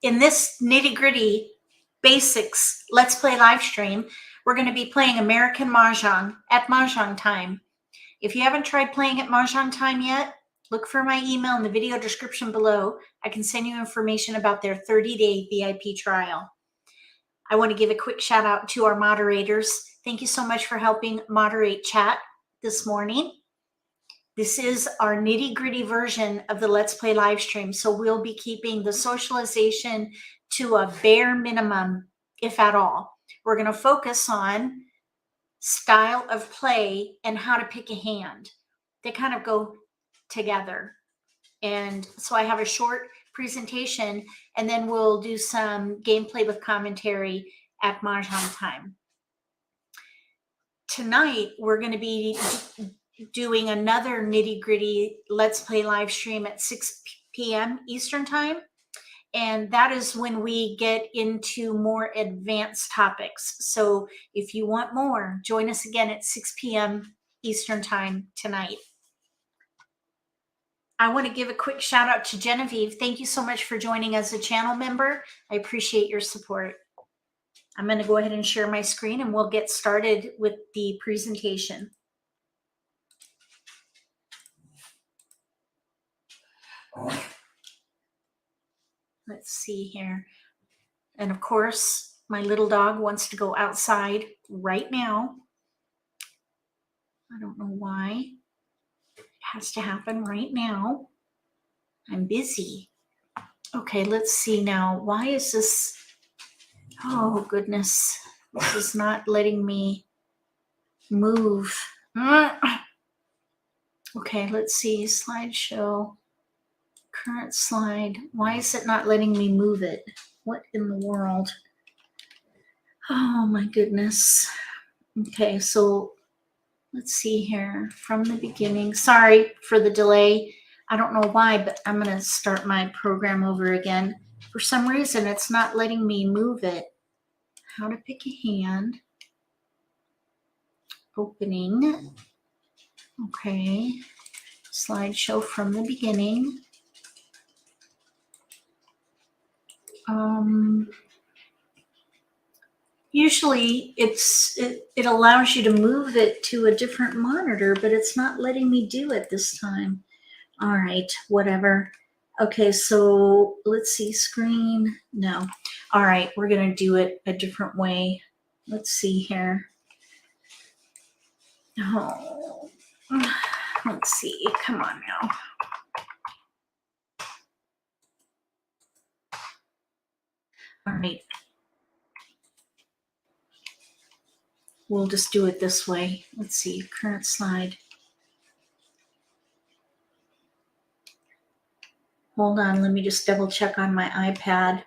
In this nitty-gritty basics Let's Play live stream, we're going to be playing American Mah Jongg at Mahjong Time. If you haven't tried playing at Mahjong Time yet, look for my email in the video description below. I can send you information about their 30-day VIP trial. I want to give a quick shout out to our moderators. Thank you so much for helping moderate chat this morning. This is our nitty-gritty version of the Let's Play live stream, so we'll be keeping the socialization to a bare minimum, if at all. We're going to focus on style of play and how to pick a hand. They kind of go together. And so I have a short presentation, and then we'll do some gameplay with commentary at Mahjong Time. Tonight, we're going to be doing another nitty-gritty Let's Play live stream at 6 p.m. Eastern Time. And that is when we get into more advanced topics. So if you want more, join us again at 6 p.m. Eastern Time tonight. I want to give a quick shout out to Genevieve. Thank you so much for joining as a channel member. I appreciate your support. I'm going to go ahead and share my screen and we'll get started with the presentation. Let's see here. And of course, my little dog wants to go outside right now. I don't know why. It has to happen right now. I'm busy. Okay, let's see now. Why is this? Oh, goodness. This is not letting me move. Okay, let's see. Slideshow. Current slide. Why is it not letting me move it? What in the world? Oh my goodness. Okay, so let's see here from the beginning. Sorry for the delay. I don't know why, but I'm going to start my program over again. For some reason, it's not letting me move it. How to pick a hand. Opening. Okay. Slideshow from the beginning. Usually it allows you to move it to a different monitor, but it's not letting me do it this time. All right, whatever. Okay, so let's see, screen, no. All right, we're gonna do it a different way. Let's see here. Oh, let's see, come on now. All right. We'll just do it this way. Let's see, current slide. Hold on, let me just double check on my iPad.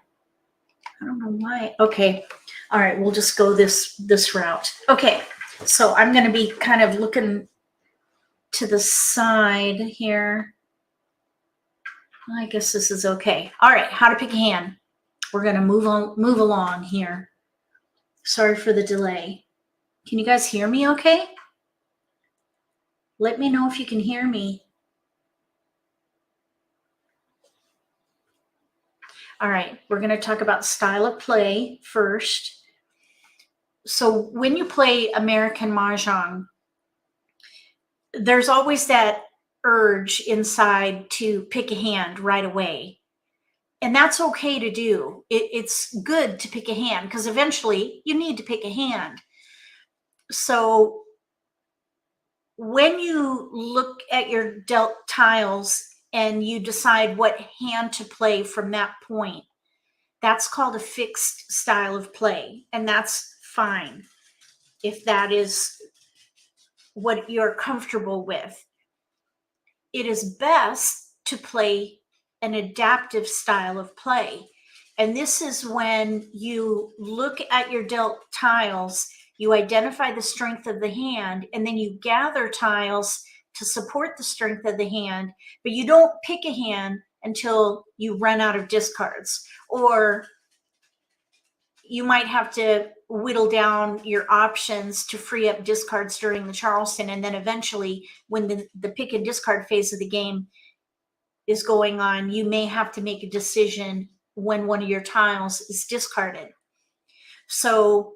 I don't know why. Okay, all right, we'll just go this route. Okay, so I'm gonna be kind of looking to the side here. I guess this is okay. All right, how to pick a hand. We're gonna move along here. Sorry for the delay. Can you guys hear me okay? Let me know if you can hear me. All right, we're going to talk about style of play first. So when you play American Mah Jongg, there's always that urge inside to pick a hand right away. And that's okay to do. It's good to pick a hand because eventually you need to pick a hand. So when you look at your dealt tiles and you decide what hand to play from that point, that's called a fixed style of play. And that's fine if that is what you're comfortable with. It is best to play an adaptive style of play. And this is when you look at your dealt tiles, you identify the strength of the hand, and then you gather tiles to support the strength of the hand, but you don't pick a hand until you run out of discards. Or you might have to whittle down your options to free up discards during the Charleston, and then eventually when the pick and discard phase of the game is going on, you may have to make a decision when one of your tiles is discarded. So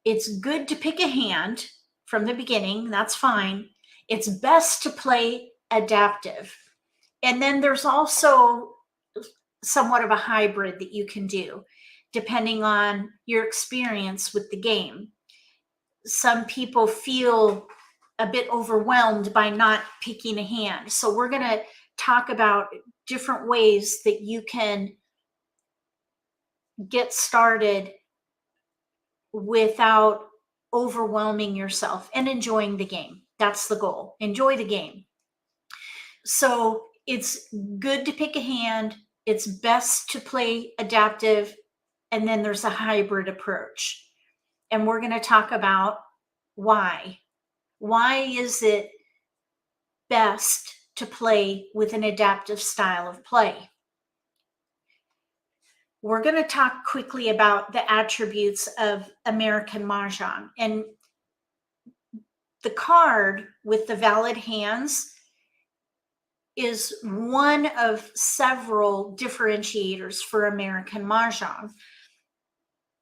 it's good to pick a hand from the beginning. That's fine. It's best to play adaptive. And then there's also somewhat of a hybrid that you can do depending on your experience with the game. Some people feel a bit overwhelmed by not picking a hand. So we're going to talk about different ways that you can get started without overwhelming yourself and enjoying the game. That's the goal. Enjoy the game. So it's good to pick a hand. It's best to play adaptive. And then there's a hybrid approach. And we're going to talk about why. Why is it best to play with an adaptive style of play? We're going to talk quickly about the attributes of American Mah Jongg. And the card with the valid hands is one of several differentiators for American Mah Jongg.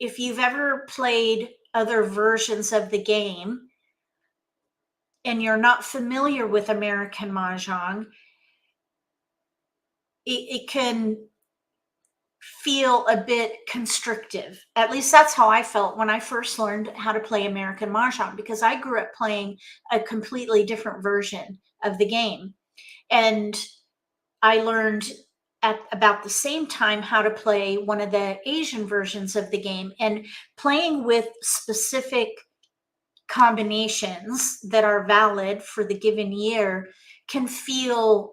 If you've ever played other versions of the game and you're not familiar with American Mah Jongg, it can feel a bit constrictive. At least that's how I felt when I first learned how to play American Mah Jongg, because I grew up playing a completely different version of the game. And I learned at about the same time how to play one of the Asian versions of the game, and playing with specific combinations that are valid for the given year can feel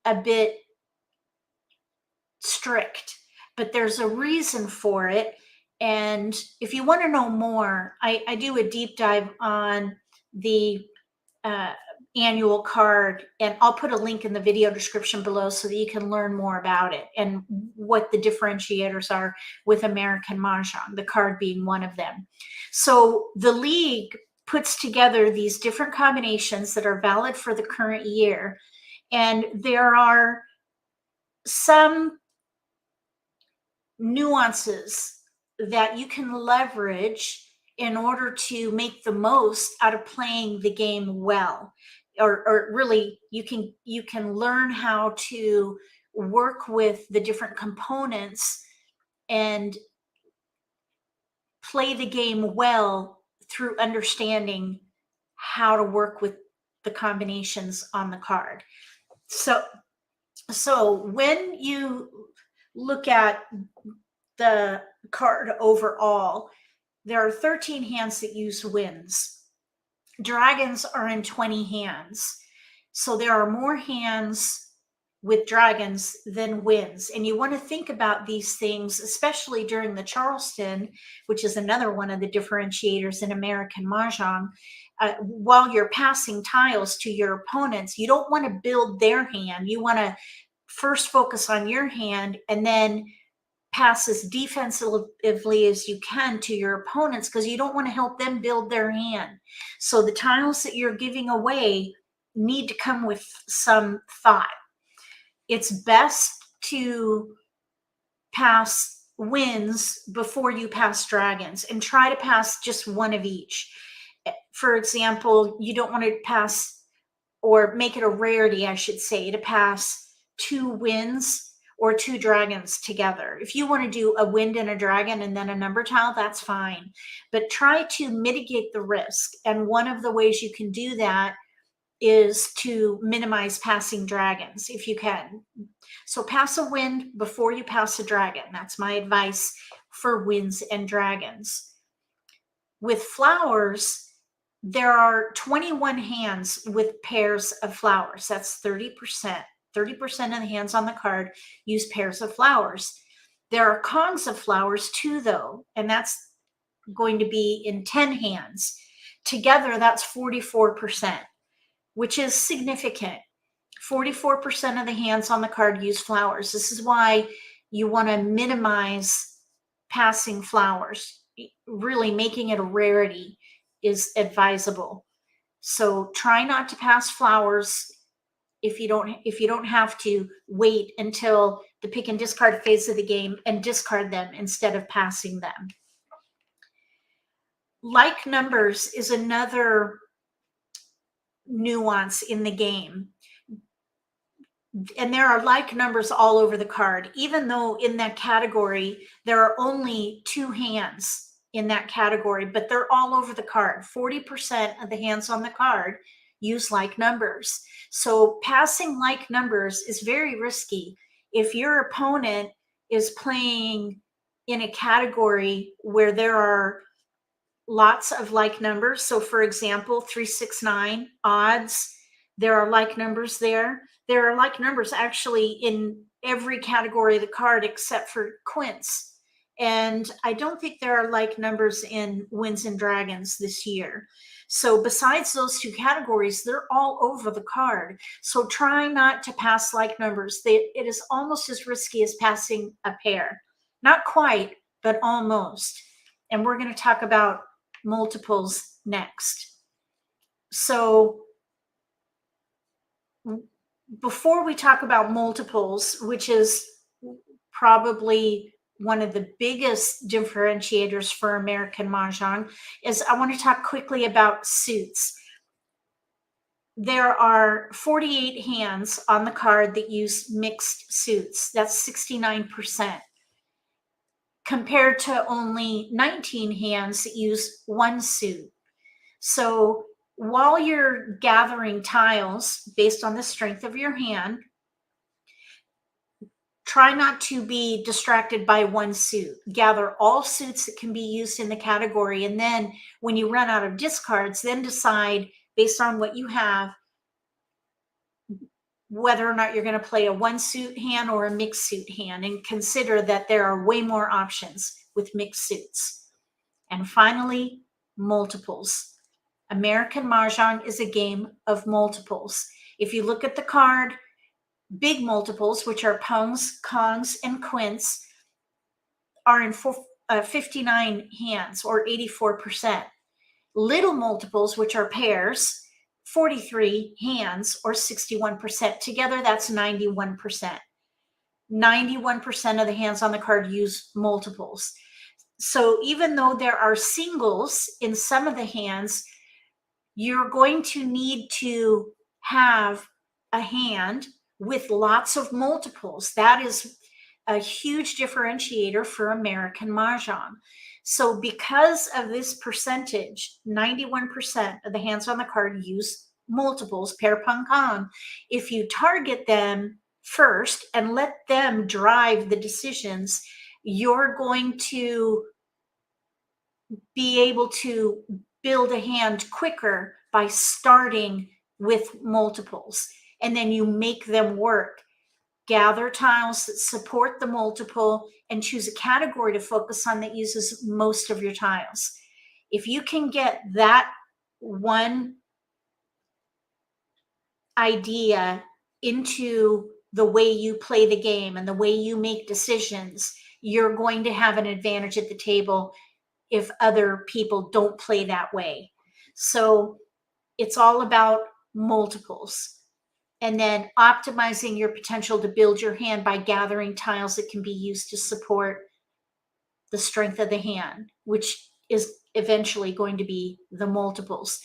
a bit strict, but there's a reason for it. And if you want to know more, I do a deep dive on the annual card, and I'll put a link in the video description below so that you can learn more about it and what the differentiators are with American Mah Jongg, the card being one of them. So the league puts together these different combinations that are valid for the current year, and there are some nuances that you can leverage in order to make the most out of playing the game well. Or really, you can learn how to work with the different components and play the game well through understanding how to work with the combinations on the card. So when you look at the card overall, there are 13 hands that use winds. Dragons are in 20 hands. So there are more hands with dragons than winds. And you want to think about these things, especially during the Charleston, which is another one of the differentiators in American Mah Jongg. While you're passing tiles to your opponents, you don't want to build their hand. You want to first focus on your hand and then pass as defensively as you can to your opponents, because you don't want to help them build their hand. So the tiles that you're giving away need to come with some thought. It's best to pass winds before you pass dragons, and try to pass just one of each. For example, you don't want to pass, or make it a rarity, I should say, to pass 2 winds or 2 dragons together. If you want to do a wind and a dragon and then a number tile, that's fine. But try to mitigate the risk. And one of the ways you can do that is to minimize passing dragons if you can. So pass a wind before you pass a dragon. That's my advice for winds and dragons. With flowers, there are 21 hands with pairs of flowers. That's 30%. 30% of the hands on the card use pairs of flowers. There are kongs of flowers too, though, and that's going to be in 10 hands. Together, that's 44%, which is significant. 44% of the hands on the card use flowers. This is why you want to minimize passing flowers. Really making it a rarity is advisable. So try not to pass flowers. If you don't have to, wait until the pick and discard phase of the game and discard them instead of passing them. Like numbers is another nuance in the game. And there are like numbers all over the card, even though in that category, there are only 2 hands in that category, but they're all over the card. 40% of the hands on the card use like numbers. So passing like numbers is very risky. If your opponent is playing in a category where there are lots of like numbers, so for example, 369 odds, there are like numbers there. There are like numbers actually in every category of the card except for quints. And I don't think there are like numbers in Winds and Dragons this year. So besides those 2 categories, they're all over the card. So try not to pass like numbers. It is almost as risky as passing a pair. Not quite, but almost. And we're going to talk about multiples next. So before we talk about multiples, which is probably one of the biggest differentiators for American Mah Jongg, is I want to talk quickly about suits. There are 48 hands on the card that use mixed suits. That's 69%, compared to only 19 hands that use 1 suit. So while you're gathering tiles based on the strength of your hand, try not to be distracted by 1 suit. Gather all suits that can be used in the category. And then when you run out of discards, then decide based on what you have, whether or not you're going to play a 1 suit hand or a mixed suit hand, and consider that there are way more options with mixed suits. And finally, multiples. American Mah Jongg is a game of multiples. If you look at the card, big multiples, which are pungs, kongs, and quints, are in 59 hands, or 84%. Little multiples, which are pairs, 43 hands, or 61%. Together, that's 91%. 91% of the hands on the card use multiples. So even though there are singles in some of the hands, you're going to need to have a hand with lots of multiples. That is a huge differentiator for American Mah Jongg. So because of this percentage, 91% of the hands on the card use multiples, pair, pung, kong. If you target them first and let them drive the decisions, you're going to be able to build a hand quicker by starting with multiples, and then you make them work. Gather tiles that support the multiple and choose a category to focus on that uses most of your tiles. If you can get that one idea into the way you play the game and the way you make decisions, you're going to have an advantage at the table if other people don't play that way. So it's all about multiples, and then optimizing your potential to build your hand by gathering tiles that can be used to support the strength of the hand, which is eventually going to be the multiples.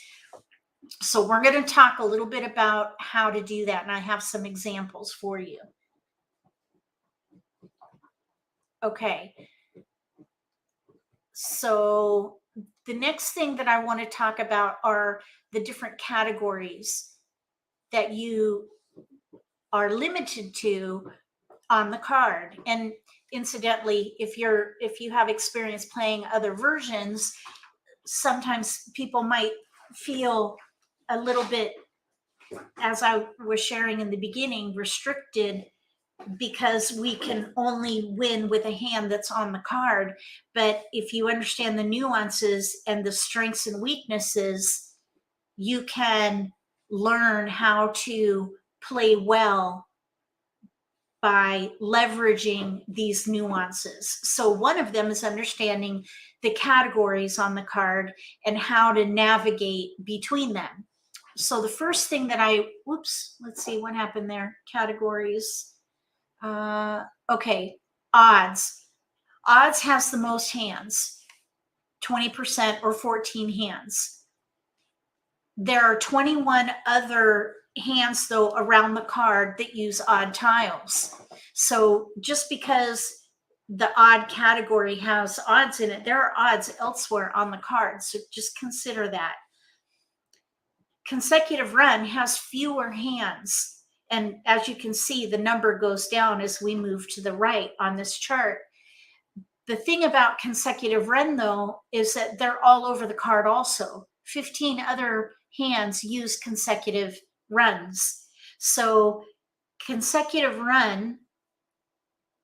So we're going to talk a little bit about how to do that, and I have some examples for you. Okay. So the next thing that I want to talk about are the different categories that you are limited to on the card. And incidentally, if you have experience playing other versions, sometimes people might feel a little bit, as I was sharing in the beginning, restricted because we can only win with a hand that's on the card. But if you understand the nuances and the strengths and weaknesses, you can learn how to play well by leveraging these nuances. So one of them is understanding the categories on the card and how to navigate between them. So the first thing that let's see what happened there. Categories. Okay, odds. Odds has the most hands, 20% or 14 hands. There are 21 other hands, though, around the card that use odd tiles. So just because the odd category has odds in it, there are odds elsewhere on the card. So just consider that. Consecutive run has fewer hands. And as you can see, the number goes down as we move to the right on this chart. The thing about consecutive run, though, is that they're all over the card also. 15 other hands use consecutive runs. So consecutive run,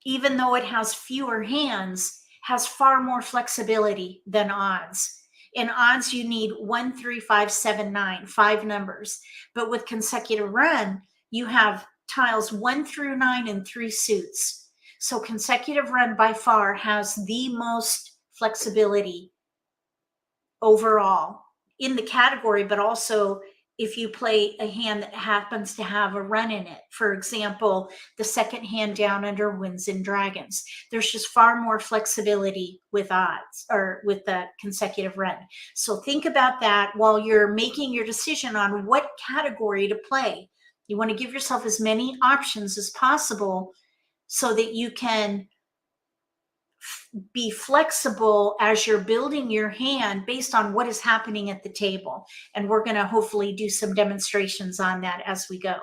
even though it has fewer hands, has far more flexibility than odds. In odds, you need 1, 3, 5, 7, 9, 5 numbers. But with consecutive run, you have tiles 1 through 9 and 3 suits. So consecutive run by far has the most flexibility overall in the category, but also if you play a hand that happens to have a run in it. For example, the second hand down under Winds and Dragons. There's just far more flexibility with odds or with the consecutive run. So think about that while you're making your decision on what category to play. You want to give yourself as many options as possible so that you can be flexible as you're building your hand based on what is happening at the table. And we're going to hopefully do some demonstrations on that as we go.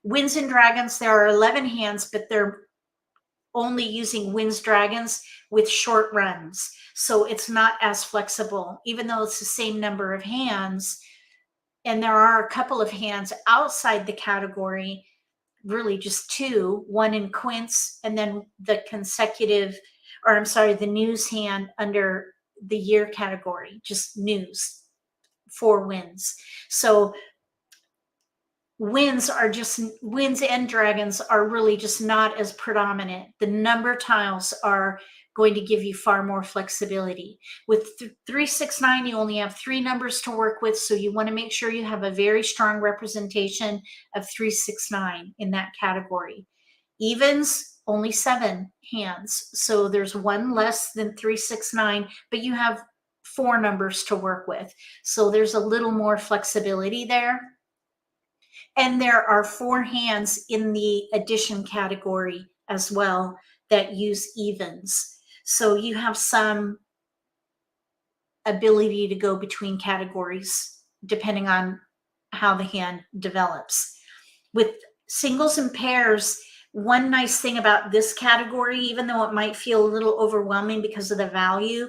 Winds and Dragons, there are 11 hands, but they're only using Winds Dragons with short runs. So it's not as flexible, even though it's the same number of hands. And there are a couple of hands outside the category, really just 2, one in quints and then the consecutive, or I'm sorry, the news hand under the year category, just news, 4 wins. So winds and dragons are really just not as predominant. The number tiles are going to give you far more flexibility. With 369, you only have 3 numbers to work with, so you want to make sure you have a very strong representation of 369 in that category. Evens, only 7 hands, so there's 1 less than 369, but you have 4 numbers to work with, so there's a little more flexibility there. And there are 4 hands in the addition category as well that use evens. So you have some ability to go between categories depending on how the hand develops. With singles and pairs, one nice thing about this category, even though it might feel a little overwhelming because of the value,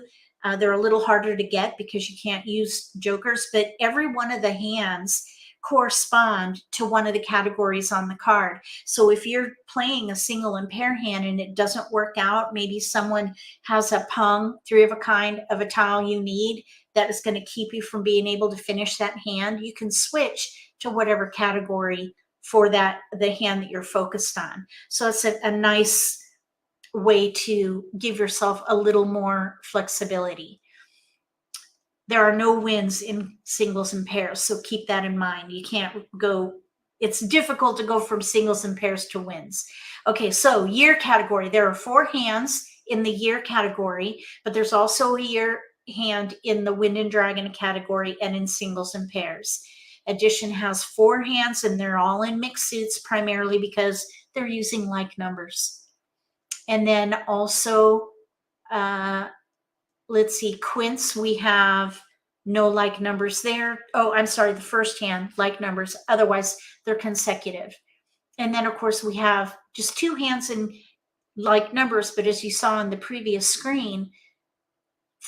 they're a little harder to get because you can't use jokers, but every one of the hands correspond to one of the categories on the card. So if you're playing a single and pair hand and it doesn't work out, maybe someone has a pung, 3 of a kind of a tile you need that is going to keep you from being able to finish that hand, you can switch to whatever category for that, the hand that you're focused on. So it's a nice way to give yourself a little more flexibility. There are no wins in singles and pairs, so keep that in mind. You can't go, it's difficult to go from singles and pairs to wins. Okay, so year category, there are 4 hands in the year category, but there's also a year hand in the Wind and Dragon category and in singles and pairs. Addition has 4 hands and they're all in mixed suits, primarily because they're using like numbers. And then also, let's see, quints, we have no like numbers there. Oh, I'm sorry, the first hand, like numbers. Otherwise, they're consecutive. And then, of course, we have just 2 hands in like numbers, but as you saw on the previous screen,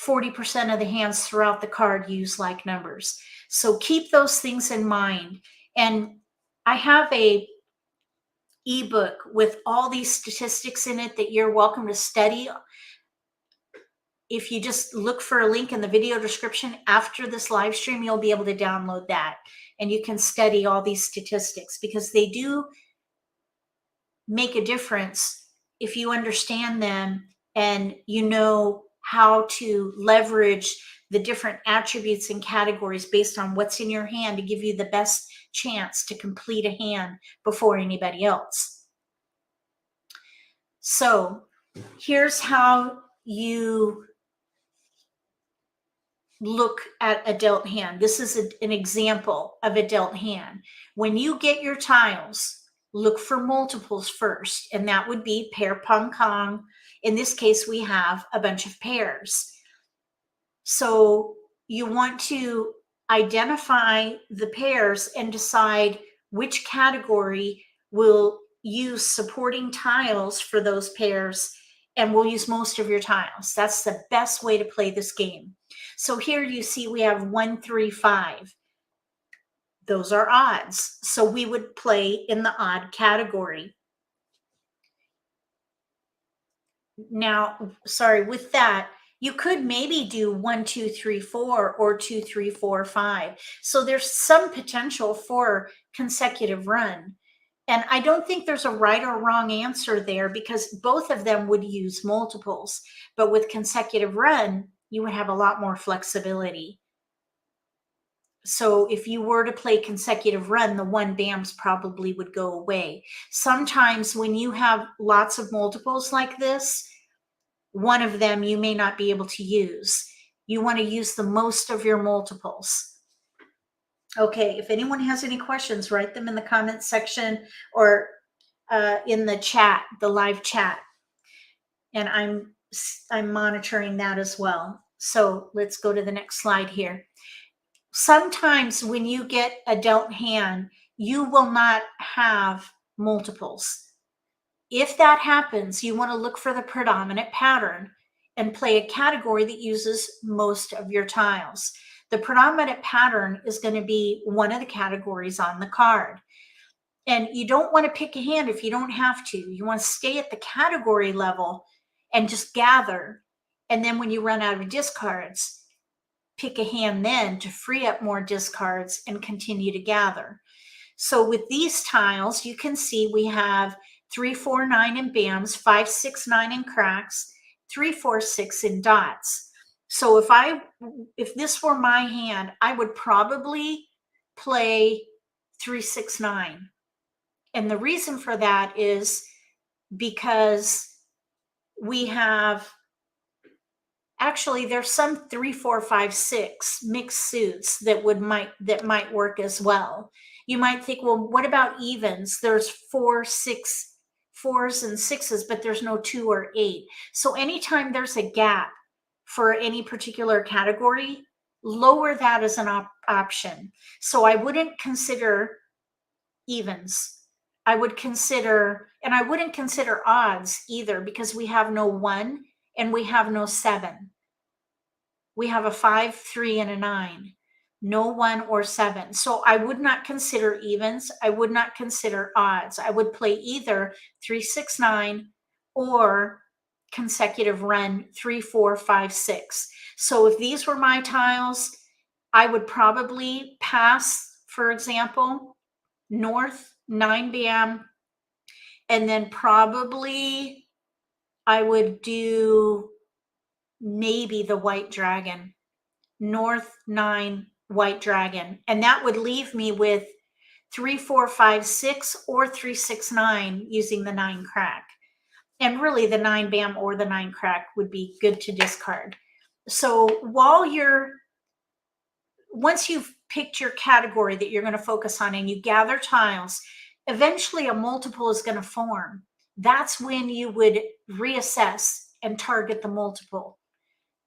40% of the hands throughout the card use like numbers. So keep those things in mind. And I have a ebook with all these statistics in it that you're welcome to study. If you just look for a link in the video description after this live stream, you'll be able to download that and you can study all these statistics because they do make a difference if you understand them and you know how to leverage the different attributes and categories based on what's in your hand to give you the best chance to complete a hand before anybody else. So here's how you look at a dealt hand. This is an example of a dealt hand. When you get your tiles, look for multiples first, and that would be pair pong kong. In this case, we have a bunch of pairs. So you want to identify the pairs and decide which category will use supporting tiles for those pairs and will use most of your tiles. That's the best way to play this game. So here you see we have 1, 3, 5. Those are odds. So we would play in the odd category. Now, sorry, with that, you could maybe do 1, 2, 3, 4 or 2, 3, 4, 5. So there's some potential for consecutive run. And I don't think there's a right or wrong answer there because both of them would use multiples. But with consecutive run, you would have a lot more flexibility. So if you were to play consecutive run, the 1 BAMs probably would go away. Sometimes when you have lots of multiples like this, one of them you may not be able to use. You want to use the most of your multiples. Okay, if anyone has any questions, write them in the comments section or in the chat, the live chat. And I'm monitoring that as well. So let's go to the next slide here. Sometimes when you get a dealt hand, you will not have multiples. If that happens, you want to look for the predominant pattern and play a category that uses most of your tiles. The predominant pattern is going to be one of the categories on the card. And you don't want to pick a hand if you don't have to. You want to stay at the category level and just gather. And then when you run out of discards, pick a hand then to free up more discards and continue to gather. So with these tiles, you can see we have 3, 4, 9 in BAMs, 5, 6, 9 in cracks, 3, 4, 6 in dots. So if this were my hand, I would probably play 3, 6, 9. And the reason for that is because we have, actually there's some 3, 4, 5, 6 mixed suits that might work as well. You might think, well, what about evens? There's 4, 6, 4s and 6s, but there's no 2 or 8. So anytime there's a gap for any particular category, lower that as an option. So I wouldn't consider evens. I would consider, and I wouldn't consider odds either because we have no 1 and we have no 7. We have a 5, 3, and a 9. No 1 or 7. So I would not consider evens. I would not consider odds. I would play either 3, 6, 9 or consecutive run 3, 4, 5, 6. So if these were my tiles, I would probably pass, for example, north 9 BAM, and then probably I would do maybe the white dragon, north 9 white dragon, and that would leave me with 3, 4, 5, 6 or 3, 6, 9 using the 9 crack. And really the 9 BAM or the 9 crack would be good to discard. So once you've picked your category that you're going to focus on and you gather tiles, eventually a multiple is going to form. That's when you would reassess and target the multiple.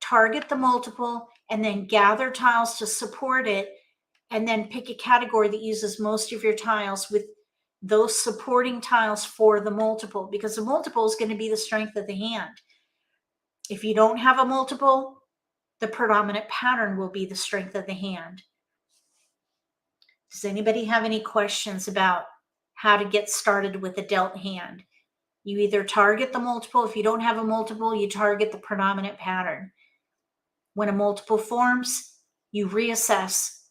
Target the multiple and then gather tiles to support it, and then pick a category that uses most of your tiles with those supporting tiles for the multiple, because the multiple is going to be the strength of the hand. If you don't have a multiple, the predominant pattern will be the strength of the hand. Does anybody have any questions about how to get started with a dealt hand? You either target the multiple. If you don't have a multiple, you target the predominant pattern. When a multiple forms, you reassess,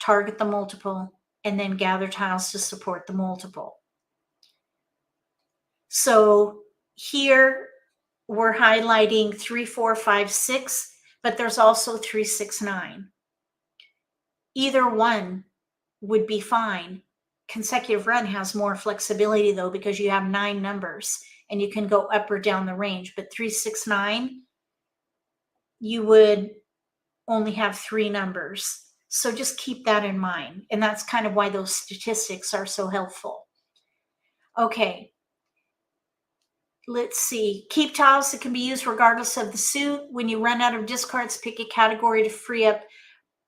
target the multiple, and then gather tiles to support the multiple. So here we're highlighting 3, 4, 5, 6, but there's also 3, 6, 9. Either one would be fine. Consecutive run has more flexibility though, because you have 9 numbers and you can go up or down the range. But 3, 6, 9, you would only have 3 numbers. So just keep that in mind. And that's kind of why those statistics are so helpful. Okay. Let's see. Keep tiles that can be used regardless of the suit. When you run out of discards, pick a category to free up,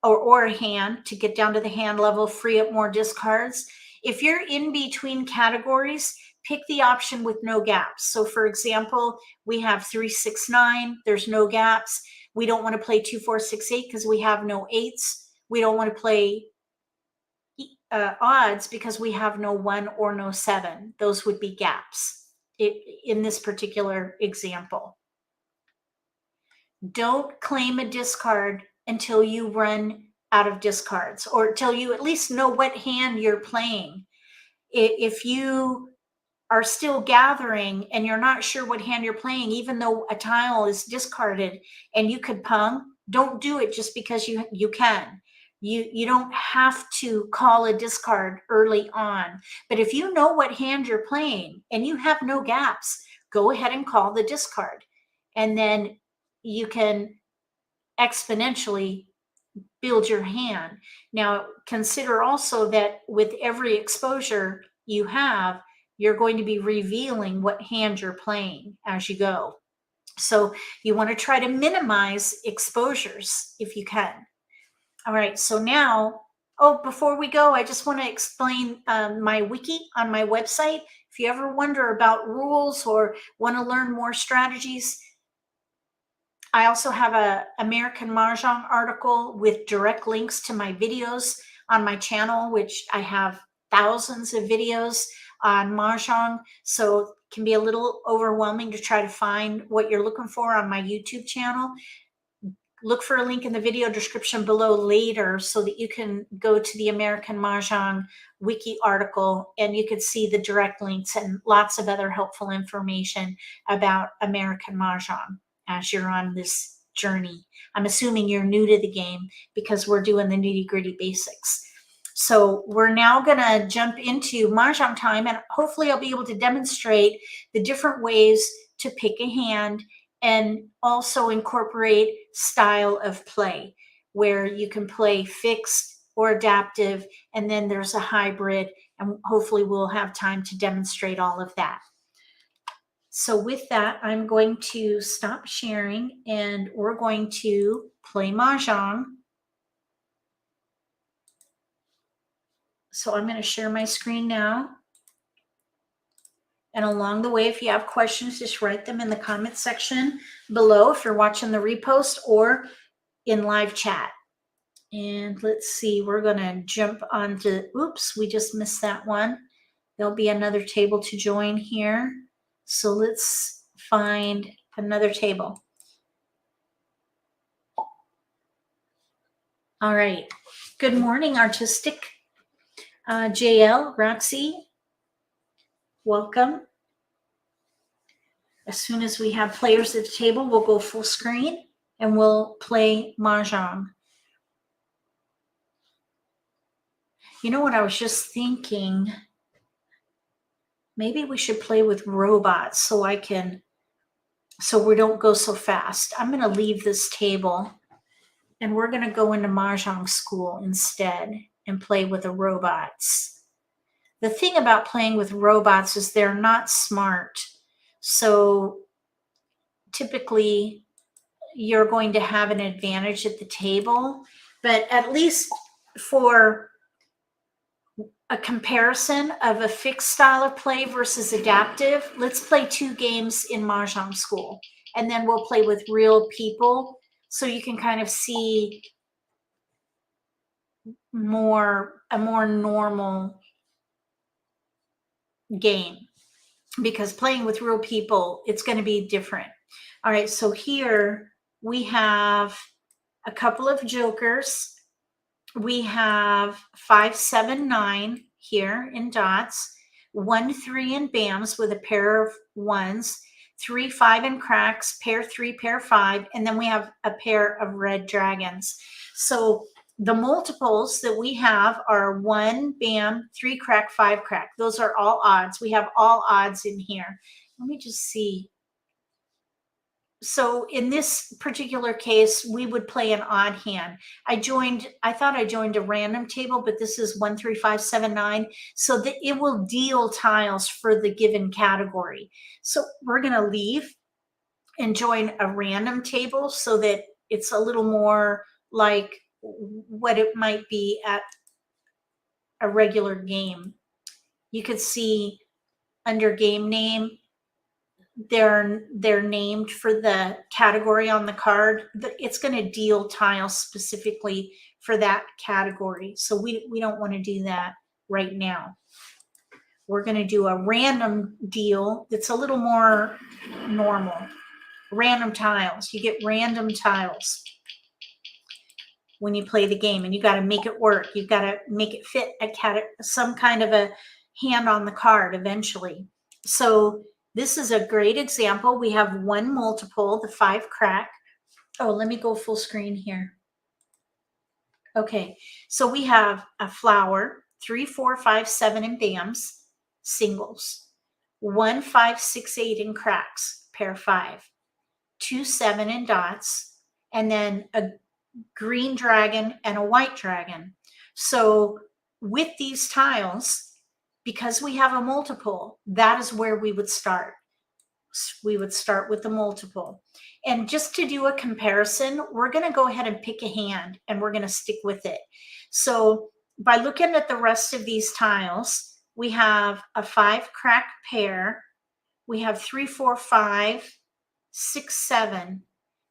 or a hand to get down to the hand level, free up more discards. If you're in between categories, pick the option with no gaps. So for example, we have 3, 6, 9. There's no gaps. We don't want to play 2, 4, 6, 8 because we have no 8s. We don't want to play odds because we have no 1 or no 7. Those would be gaps in this particular example. Don't claim a discard until you run out of discards, or until you at least know what hand you're playing. If you are still gathering and you're not sure what hand you're playing, even though a tile is discarded and you could pung, don't do it just because you can. You don't have to call a discard early on. But if you know what hand you're playing and you have no gaps, go ahead and call the discard. And then you can exponentially build your hand. Now, consider also that with every exposure you have, you're going to be revealing what hand you're playing as you go. So you want to try to minimize exposures if you can. All right, so now, before we go, I just want to explain my wiki on my website. If you ever wonder about rules or want to learn more strategies, I also have a American Mah Jongg article with direct links to my videos on my channel, which I have thousands of videos on Mahjong. So it can be a little overwhelming to try to find what you're looking for on my YouTube channel. Look for a link in the video description below later so that you can go to the American Mah Jongg wiki article and you can see the direct links and lots of other helpful information about American Mah Jongg as you're on this journey. I'm assuming you're new to the game because we're doing the nitty-gritty basics. So we're now going to jump into Mahjong Time, and hopefully I'll be able to demonstrate the different ways to pick a hand and also incorporate style of play where you can play fixed or adaptive, and then there's a hybrid, and hopefully we'll have time to demonstrate all of that. So with that, I'm going to stop sharing and we're going to play Mahjong. So I'm going to share my screen now. And along the way, if you have questions, just write them in the comment section below if you're watching the repost or in live chat. And let's see, we're going to jump onto, oops, we just missed that one. There'll be another table to join here. So let's find another table. All right. Good morning, Artistic. JL, Roxy, welcome. As soon as we have players at the table, we'll go full screen and we'll play Mahjong. You know what I was just thinking? Maybe we should play with robots so we don't go so fast. I'm going to leave this table and we're going to go into Mahjong school instead and play with the robots. The thing about playing with robots is they're not smart. So typically you're going to have an advantage at the table, but at least for a comparison of a fixed style of play versus adaptive, let's play 2 games in Mahjong school, and then we'll play with real people so you can kind of see a more normal game, because playing with real people, it's going to be different. All right, so here we have a couple of jokers. We have 5, 7, 9 here in dots, 1, 3 in bams with a pair of 1s, 3, 5 in cracks, pair 3, pair 5, and then we have a pair of red dragons. So the multiples that we have are 1 bam, 3 crack, 5 crack. Those are all odds. We have all odds in here. let me just see. So in this particular case, we would play an odd hand. I thought I joined a random table, but this is 1, 3, 5, 7, 9. So that it will deal tiles for the given category. So we're going to leave and join a random table so that it's a little more like what it might be at a regular game. You could see under game name, they're named for the category on the card, but it's going to deal tiles specifically for that category. So we don't want to do that right now. We're going to do a random deal that's a little more normal. Random tiles. You get random tiles when you play the game, and you got to make it work. You've got to make it fit some kind of a hand on the card eventually. So this is a great example. We have one multiple, the 5 crack. Oh, let me go full screen here. Okay, so we have a flower, 3, 4, 5, 7 in bams, singles, 1, 5, 6, 8 in cracks, pair 5, 2, 7 in dots, and then a green dragon and a white dragon. So with these tiles, because we have a multiple, that is where we would start. We would start with the multiple. And just to do a comparison, we're going to go ahead and pick a hand and we're going to stick with it. So by looking at the rest of these tiles, we have a 5 crack pair. We have 3, 4, 5, 6, 7.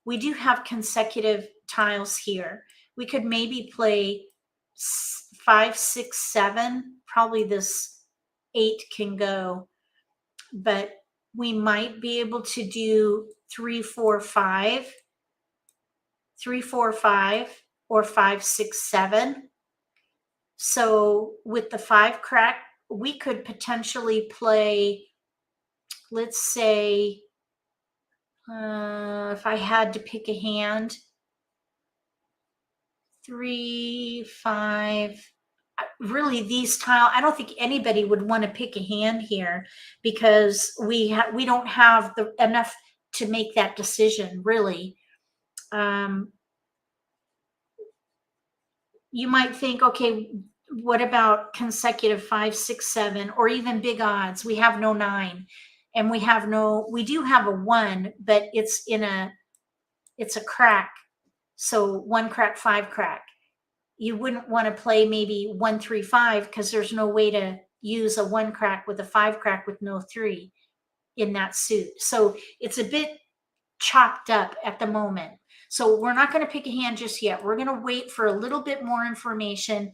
We do have consecutive tiles here. We could maybe play 5, 6, 7. Probably this 8 can go, but we might be able to do 3, 4, 5, 3, 4, 5, or 5, 6, 7. So with the 5 crack, we could potentially play, let's say, if I had to pick a hand, 3, 5. Really, these tile, I don't think anybody would want to pick a hand here because we don't have enough to make that decision, really. You might think, okay, what about consecutive 5, 6, 7, or even big odds? We have no 9, and we do have a 1, but it's a crack. So 1 crack, 5 crack. You wouldn't want to play maybe 1, 3, 5 because there's no way to use a 1 crack with a 5 crack with no 3 in that suit. So it's a bit chopped up at the moment. So we're not going to pick a hand just yet. We're going to wait for a little bit more information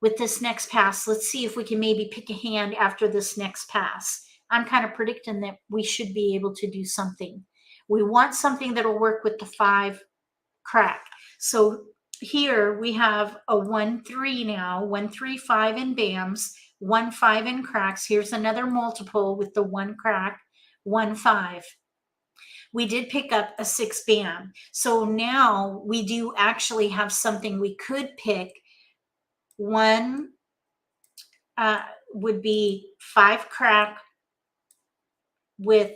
with this next pass. Let's see if we can maybe pick a hand after this next pass. I'm kind of predicting that we should be able to do something. We want something that'll work with the 5 crack. So here we have a 1, 3 now, 1, 3, 5 in bams, 1, 5 in cracks. Here's another multiple with the 1 crack, 1, 5. We did pick up a 6 bam. So now we do actually have something we could pick. 1 would be 5 crack with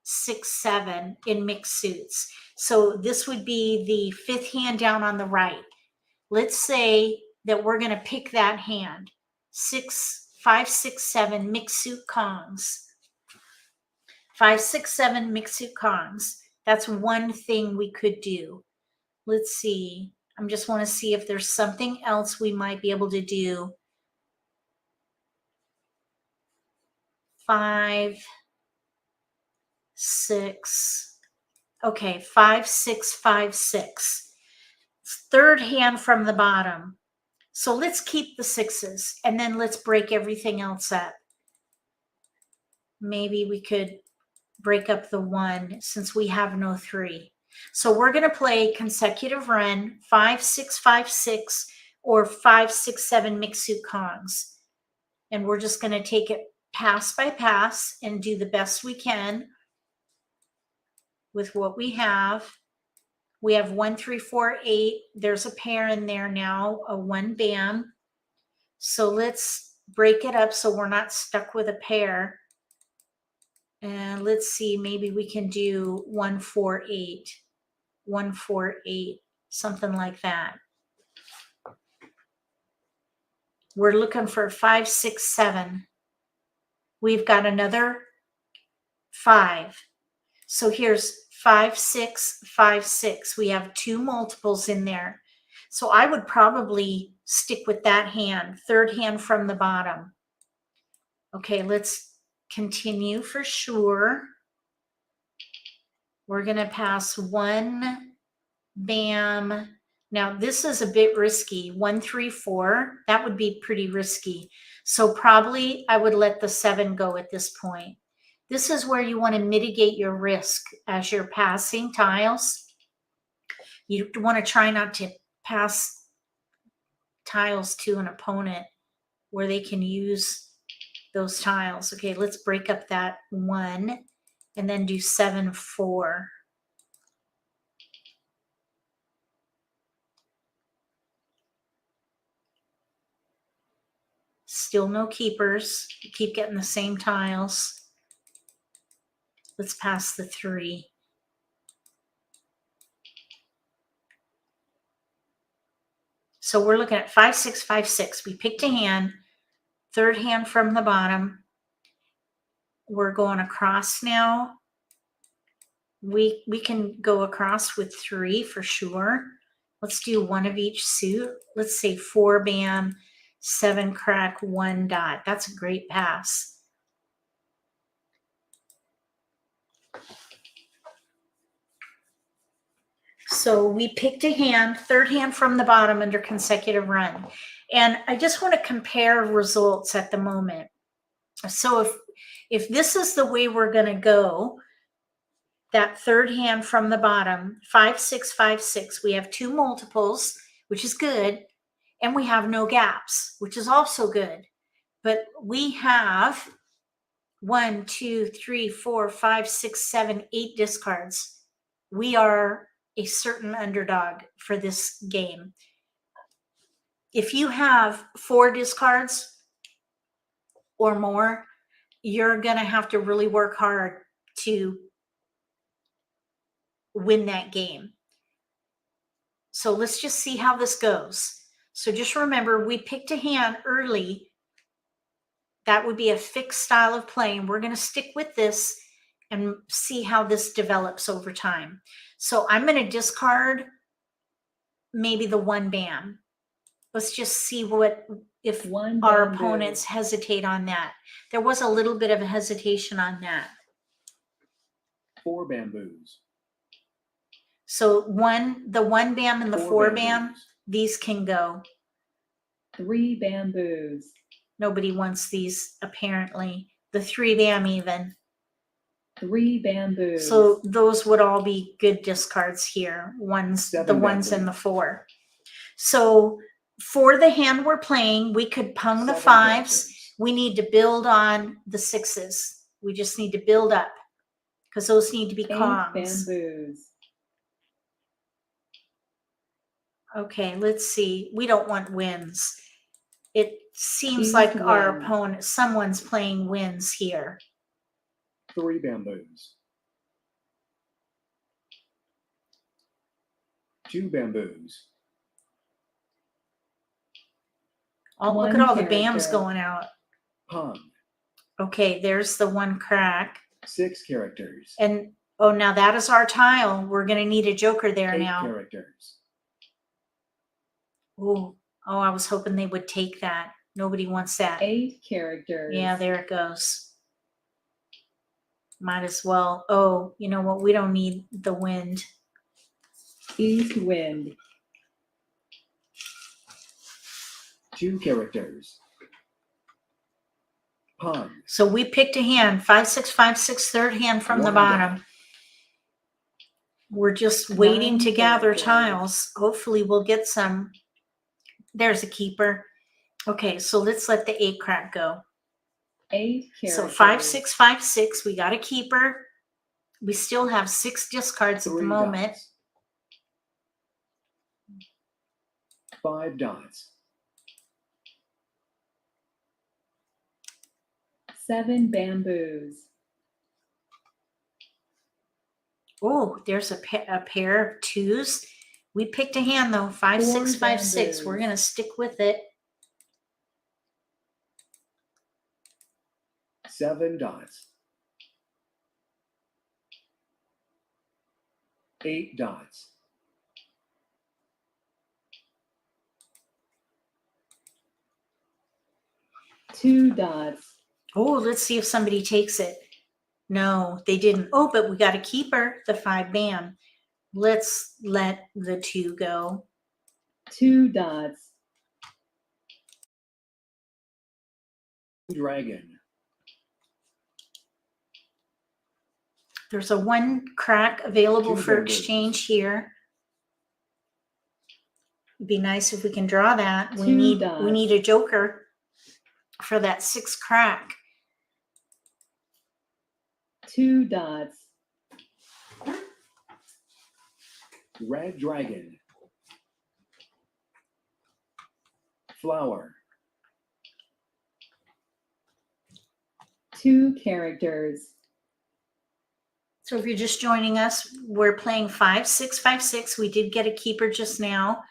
6, 7 in mixed suits. So this would be the 5th hand down on the right. Let's say that we're going to pick that hand. 5, 6, 7 mixed suit Kongs. 5, 6, 7 mixed suit Kongs. That's one thing we could do. Let's see. I just want to see if there's something else we might be able to do. 5, 6. Okay, 5, 6, 5, 6. 3rd hand from the bottom. So let's keep the 6s and then let's break everything else up. Maybe we could break up the 1 since we have no 3. So we're going to play consecutive run 5, 6, 5, 6 or 5, 6, 7 mixed suit Kongs. And we're just going to take it pass by pass and do the best we can with what we have. We have 1, 3, 4, 8. There's a pair in there now, a 1 bam. So let's break it up so we're not stuck with a pair. And let's see, maybe we can do 1, 4, 8, 1, 4, 8, something like that. We're looking for 5, 6, 7. We've got another 5. So here's 5, 6, 5, 6. We have 2 multiples in there. So I would probably stick with that hand, third hand from the bottom. Okay, let's continue for sure. We're going to pass 1, bam. Now this is a bit risky. 1, 3, 4. That would be pretty risky. So probably I would let the 7 go at this point. This is where you want to mitigate your risk as you're passing tiles. You want to try not to pass tiles to an opponent where they can use those tiles. Okay, let's break up that 1 and then do 7, 4. Still no keepers. You keep getting the same tiles. Let's pass the 3. So we're looking at 5, 6, 5, 6. We picked a hand, third hand from the bottom. We're going across now. We can go across with 3 for sure. Let's do 1 of each suit. Let's say 4 bam, 7 crack, 1 dot. That's a great pass. So we picked a hand, third hand from the bottom under consecutive run. And I just want to compare results at the moment. So if this is the way we're going to go, that third hand from the bottom, 5, 6, 5, 6, we have 2 multiples, which is good. And we have no gaps, which is also good. But we have 1, 2, 3, 4, 5, 6, 7, 8 discards. We are a certain underdog for this game. If you have 4 discards or more, you're going to have to really work hard to win that game. So let's just see how this goes. So just remember, we picked a hand early. That would be a fixed style of playing. We're going to stick with this and see how this develops over time. So I'm going to discard maybe the 1 bam. Let's just see if our opponents hesitate on that. There was a little bit of a hesitation on that. 4 bamboos. So the 1 bam and the 4 bam, these can go. 3 bamboos. Nobody wants these apparently. The 3 bam even. 3 bamboos. So those would all be good discards here. The ones and the 4. So for the hand we're playing, we could pung the 5s. We need to build on the 6s. We just need to build up because those need to be 8 kongs. bamboos. Okay, let's see. We don't want wins. It seems Each like our win. opponent, someone's playing wins here. 3 bamboos. 2 bamboos. Oh, look One at all the character. bams going out. Pung. Okay, there's the 1 crack. 6 characters. And oh, now that is our tile. We're going to need a joker there 8 now. characters. Ooh. Oh, I was hoping they would take that. Nobody wants that. 8 characters. Yeah, there it goes. Might as well. Oh, you know what? We don't need the wind. East wind. 2 characters. Pung. So we picked a hand. 5, 6, 5, 6, third hand from the 1 bottom. dot. We're just waiting 9 to gather characters. tiles. Hopefully we'll get some. There's a keeper. Okay, so let's let the 8 crack go. 8 characters. So 5, 6, 5, 6. We got a keeper. We still have 6 discards at the 3 moment. dots. 5 dots. 7 bamboos. Oh, there's a pair of twos. We picked a hand though, 5, 6, 5, 6. We're bamboos. going to stick with it. 7 dots. 8 dots. 2 dots. Oh, let's see if somebody takes it. No, they didn't. Oh, but we got a keeper, the 5 bam. Let's let the 2 go. 2 dots. Dragon. There's a 1 crack available 2 for bamboos. exchange here. It'd be nice if we can draw that. We 2 need dots. a joker for that 6 crack. 2 dots. Red dragon. Flower. 2 characters. So if you're just joining us, we're playing 5, 6, 5, 6. We did get a keeper just now.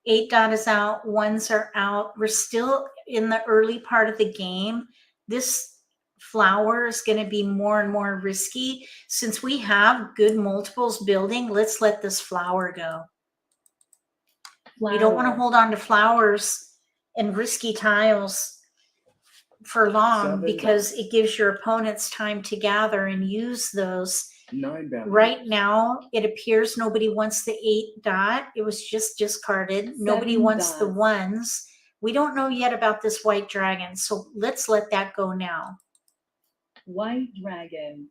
8 dot is out, 1s are out. We're still in the early part of the game. This flower is going to be more and more risky. Since we have good multiples building, let's let this flower go. You don't want to Flower. hold on to flowers and risky tiles for long 7 because dots. it gives your opponents time to gather and use those. 9 bamboos. Right now, it appears nobody wants the 8 dot. It was just discarded. Nobody 7 wants the dots. 1s. We don't know yet about this white dragon, so let's let that go now. White dragon.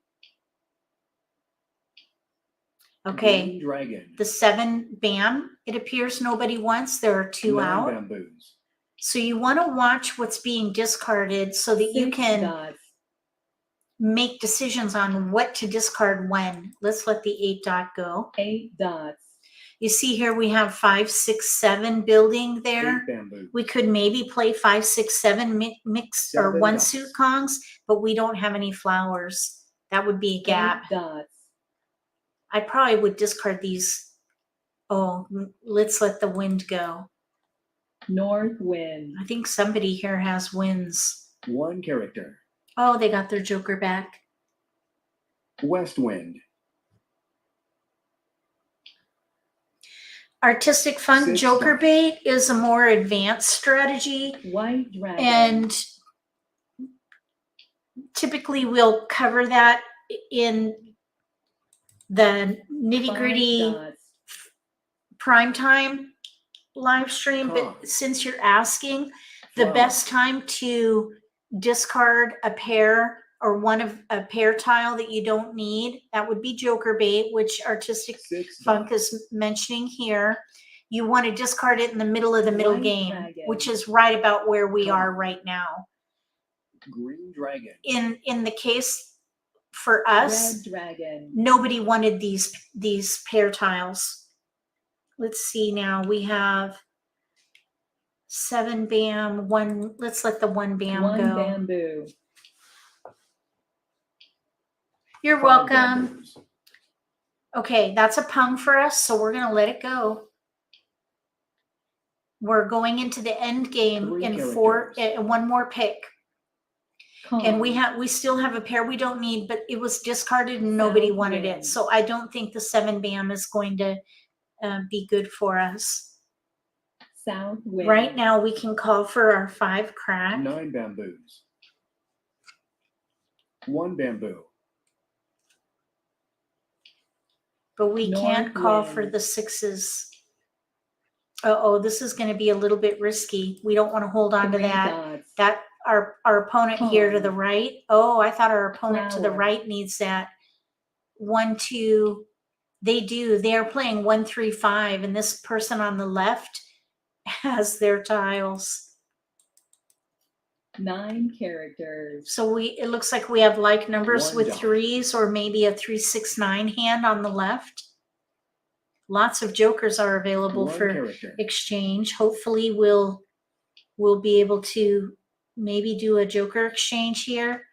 Okay, Green dragon. the 7 bam, it appears nobody wants. There are 2 9 out. bamboos. So you want to watch what's being discarded so that you 6 can dots. make decisions on what to discard when. Let's let the 8 dot go. 8 dots. You see here we have 5, 6, 7 building 8 there. bamboos. We could maybe play 5, 6, 7 mix or 7 1 dots. suit kongs, but we don't have any flowers. That would be a gap. 8 dots. I probably would discard these. Oh, let's let the wind go. North wind. I think somebody here has winds. 1 character. Oh, they got their joker back. West wind. Artistic Funk 6 Joker dots. bait is a more advanced strategy, White dragon. and typically we'll cover that in the 5 Nitty-Gritty dots. primetime live stream. Huh. But since you're asking, the Flower. best time to discard a pair or one of a pair tile that you don't need, that would be joker bait, which Artistic 6 Funk dots. is mentioning here. You want to discard it in the middle of the middle White game, dragon. which is right about where we Huh. are right now. Green dragon. In the case for us, Red dragon. nobody wanted these pair tiles. Let's see now. We have 7 bam, 1. Let's let the 1 bam 1 go. bamboo. You're 5 welcome. bamboos. Okay, that's a pung for us, so we're going to let it go. We're going into the end game 3 in characters. 1 more pick. Kong. And we still have a pair we don't need, but it was discarded and nobody South wanted it. wind. So I don't think the 7 bam is going to be good for us. South wind. Right now we can call for our 5 crack. 9 bamboos. 1 bamboo. But we can't North call wind. for the 6s. Uh-oh, this is going to be a little bit risky. We don't want to hold on to 3 that. dots. That our opponent here to the Pong. right. Oh, I thought our opponent to the Flower. right needs that. 1, 2. They do. They are playing 1, 3, 5, and this person on the left has their tiles. 9 characters. So it looks like we have like numbers 1 with dot. 3s, or maybe a 3, 6, 9 hand on the left. Lots of jokers are available 1 for character. exchange. Hopefully we'll be able to maybe do a joker exchange here.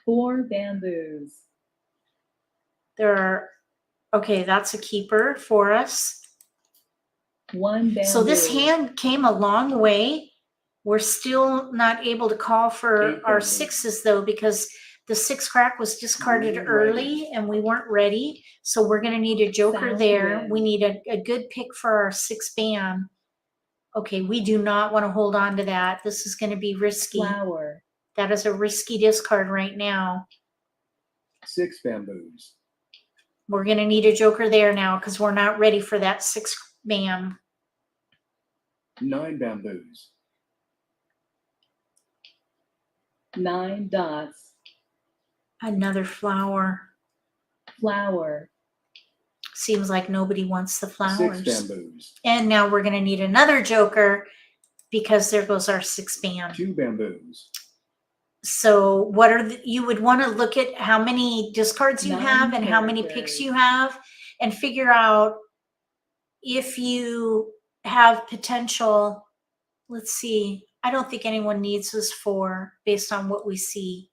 4 bamboos. There are, okay, that's a keeper for us. 1 bamboo. So this hand came a long way. We're still not able to call for Eight our bamboo. sixes though, because the 6 crack was discarded Green early and we weren't ready. So we're going to need a joker South there. wind. We need a good pick for our 6 bam. Okay, we do not want to hold on to that. This is going to be risky. Flower. That is a risky discard right now. 6 bamboos. We're going to need a joker there now because we're not ready for that 6 bam. 9 bamboos. 9 dots. Another flower. Flower. Seems like nobody wants the 6 flowers. bamboos. And now we're going to need another joker because there goes our 6 bam. 2 bamboos. So what are you would want to look at how many discards you 9 have and how many picks you have and figure out if you have potential. Let's see. I don't think anyone needs this 4 based on what we see.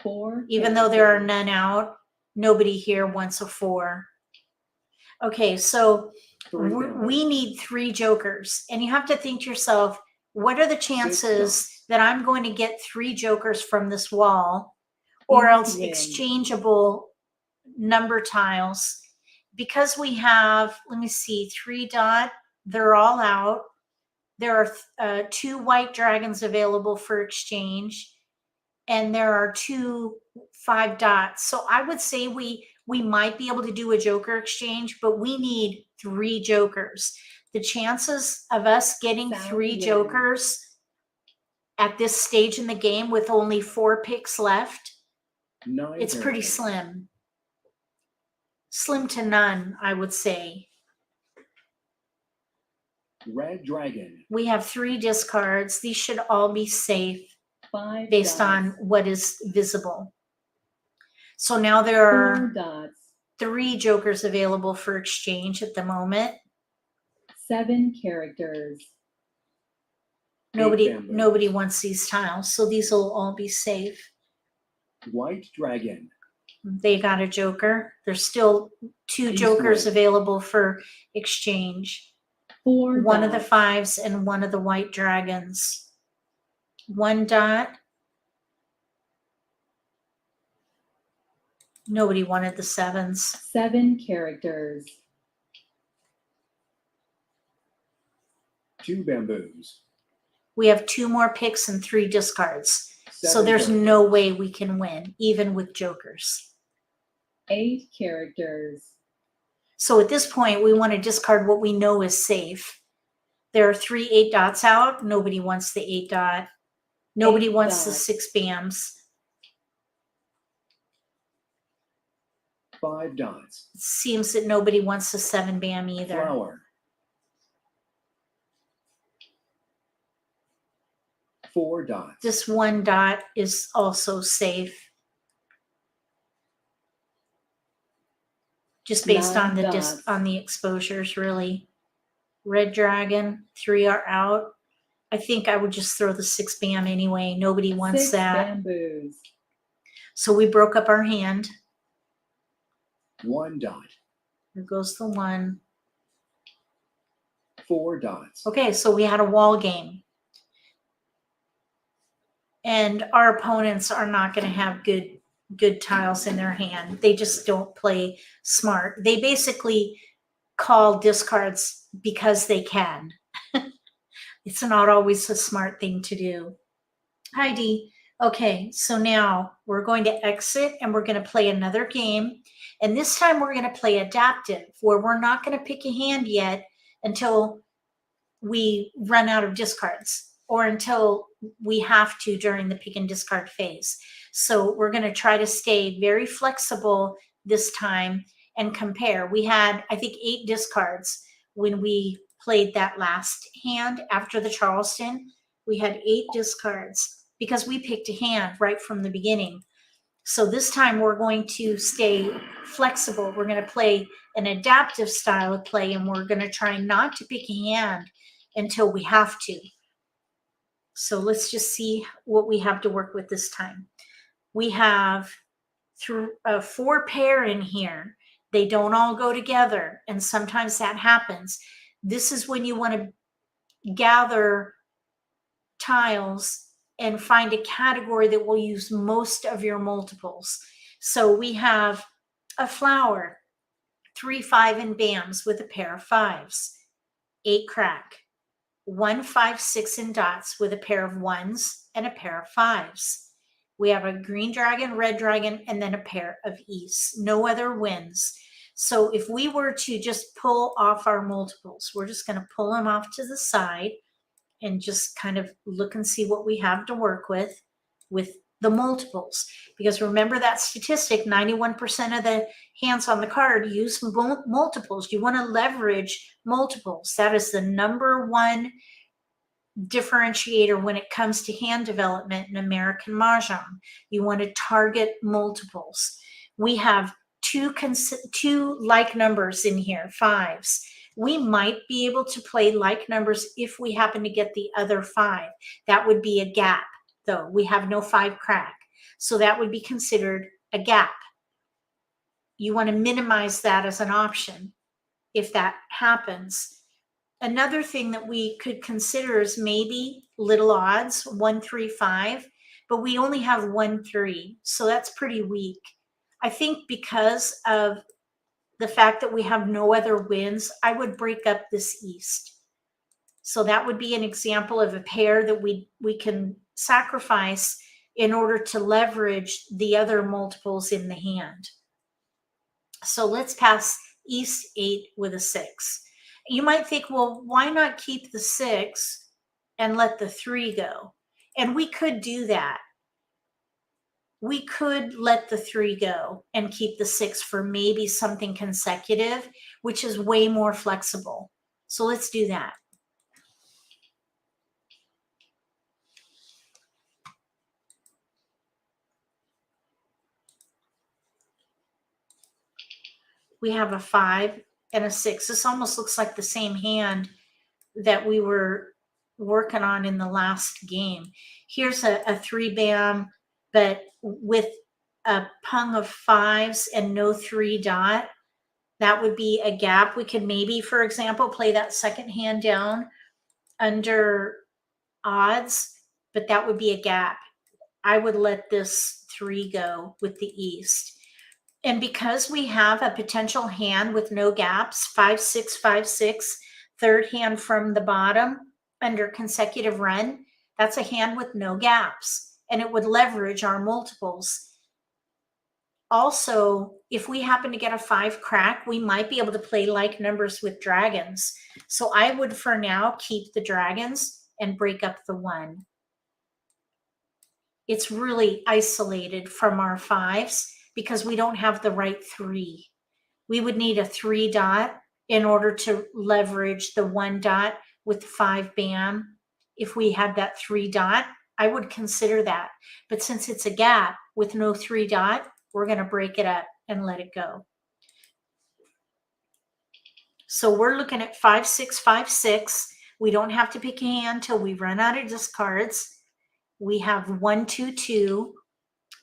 4. Even though there are characters. none out, nobody here wants a 4. Okay, so 3 bamboos. we need 3 jokers. And you have to think to yourself, what are the chances dots. that I'm going to get 3 jokers from this wall or East else wind. exchangeable number tiles? Because we have, let me see, 3 dot, they're all out. There are 2 white dragons available for exchange. And there are 2 5 dots. So I would say we might be able to do a joker exchange, but we need 3 jokers. The chances of us getting South 3 wind. jokers at this stage in the game with only 4 picks left, 9 it's pretty bamboos. slim. Slim to none, I would say. Red dragon. We have 3 discards. These should all be safe 5 based dots. on what is visible. So now there 4 are dots. 3 jokers available for exchange at the moment. 7 characters. Nobody bamboos. wants these tiles, so these will all be safe. White dragon. They got a joker. There's still 2 East jokers wind. available for exchange. 4 One of the dots. 5s and one of the white dragons. 1 dot. Nobody wanted the 7s. 7 characters. 2 bamboos. We have 2 more picks and 3 discards. So 7 there's characters. no way we can win, even with jokers. 8 characters. So at this point, we want to discard what we know is safe. There are 3 8 dots out. Nobody wants the 8 dot. Nobody 8 wants the dots. 6 bams. 5 dots. It seems that nobody wants the 7 bam either. Flower. 4 dots. This 1 dot is also safe. Just based 9 on the dots. on the exposures, really. Red dragon, 3 are out. I think I would just throw the 6 bam anyway. Nobody wants 6 that. bamboos. So we broke up our hand. 1 dot. There goes the 1. 4 dots. Okay, so we had a wall game. And our opponents are not going to have good tiles in their hand. They just don't play smart. They basically call discards because they can. It's not always a smart thing to do. Heidi. Okay, so now we're going to exit and we're going to play another game. And this time we're going to play adaptive, where we're not going to pick a hand yet until we run out of discards or until we have to during the pick and discard phase. So we're going to try to stay very flexible this time and compare. We had, I think, 8 discards when we played that last hand after the Charleston. We had 8 discards because we picked a hand right from the beginning. So this time we're going to stay flexible. We're going to play an adaptive style of play, and we're going to try not to pick a hand until we have to. So let's just see what we have to work with this time. We have through a 4 pair in here. They don't all go together, and sometimes that happens. This is when you want to gather tiles and find a category that will use most of your multiples. So we have a flower, 3, 5, and bams with a pair of 5s, 8 crack, 1, 5, 6 in dots with a pair of 1s and a pair of 5s. We have a green dragon, red dragon, and then a pair of east. No other wins. So if we were to just pull off our multiples, we're just going to pull them off to the side and just kind of look and see what we have to work with the multiples. Because remember that statistic, 91% of the hands on the card use multiples. You want to leverage multiples. That is the number one differentiator when it comes to hand development in American Mah Jongg. You want to target multiples. We have two like numbers in here, 5s. We might be able to play like numbers if we happen to get the other 5. That would be a gap, though. We have no 5 crack. So that would be considered a gap. You want to minimize that as an option if that happens. Another thing that we could consider is maybe little odds, 1, 3, 5, but we only have 1, 3. So that's pretty weak. I think because of the fact that we have no other wins, I would break up this east. So that would be an example of a pair that we can sacrifice in order to leverage the other multiples in the hand. So let's pass east 8 with a 6. You might think, well, why not keep the 6 and let the 3 go? And we could do that. We could let the 3 go and keep the 6 for maybe something consecutive, which is way more flexible. So let's do that. We have a 5 and a 6. This almost looks like the same hand that we were working on in the last game. Here's a 3 bam, but with a pung of 5s and no 3 dot. That would be a gap. We could maybe, for example, play that second hand down under odds, but that would be a gap. I would let this 3 go with the east. And because we have a potential hand with no gaps, 5, 6, 5, 6, third hand from the bottom under consecutive run, that's a hand with no gaps, and it would leverage our multiples. Also, if we happen to get a 5 crack, we might be able to play like numbers with dragons. So I would, for now, keep the dragons and break up the 1. It's really isolated from our 5s because we don't have the right 3. We would need a 3 dot in order to leverage the 1 dot with 5 bam. If we had that 3 dot, I would consider that. But since it's a gap with no 3 dot, we're going to break it up and let it go. So we're looking at 5, 6, 5, 6. We don't have to pick a hand till we run out of discards. We have 1, 2, 2.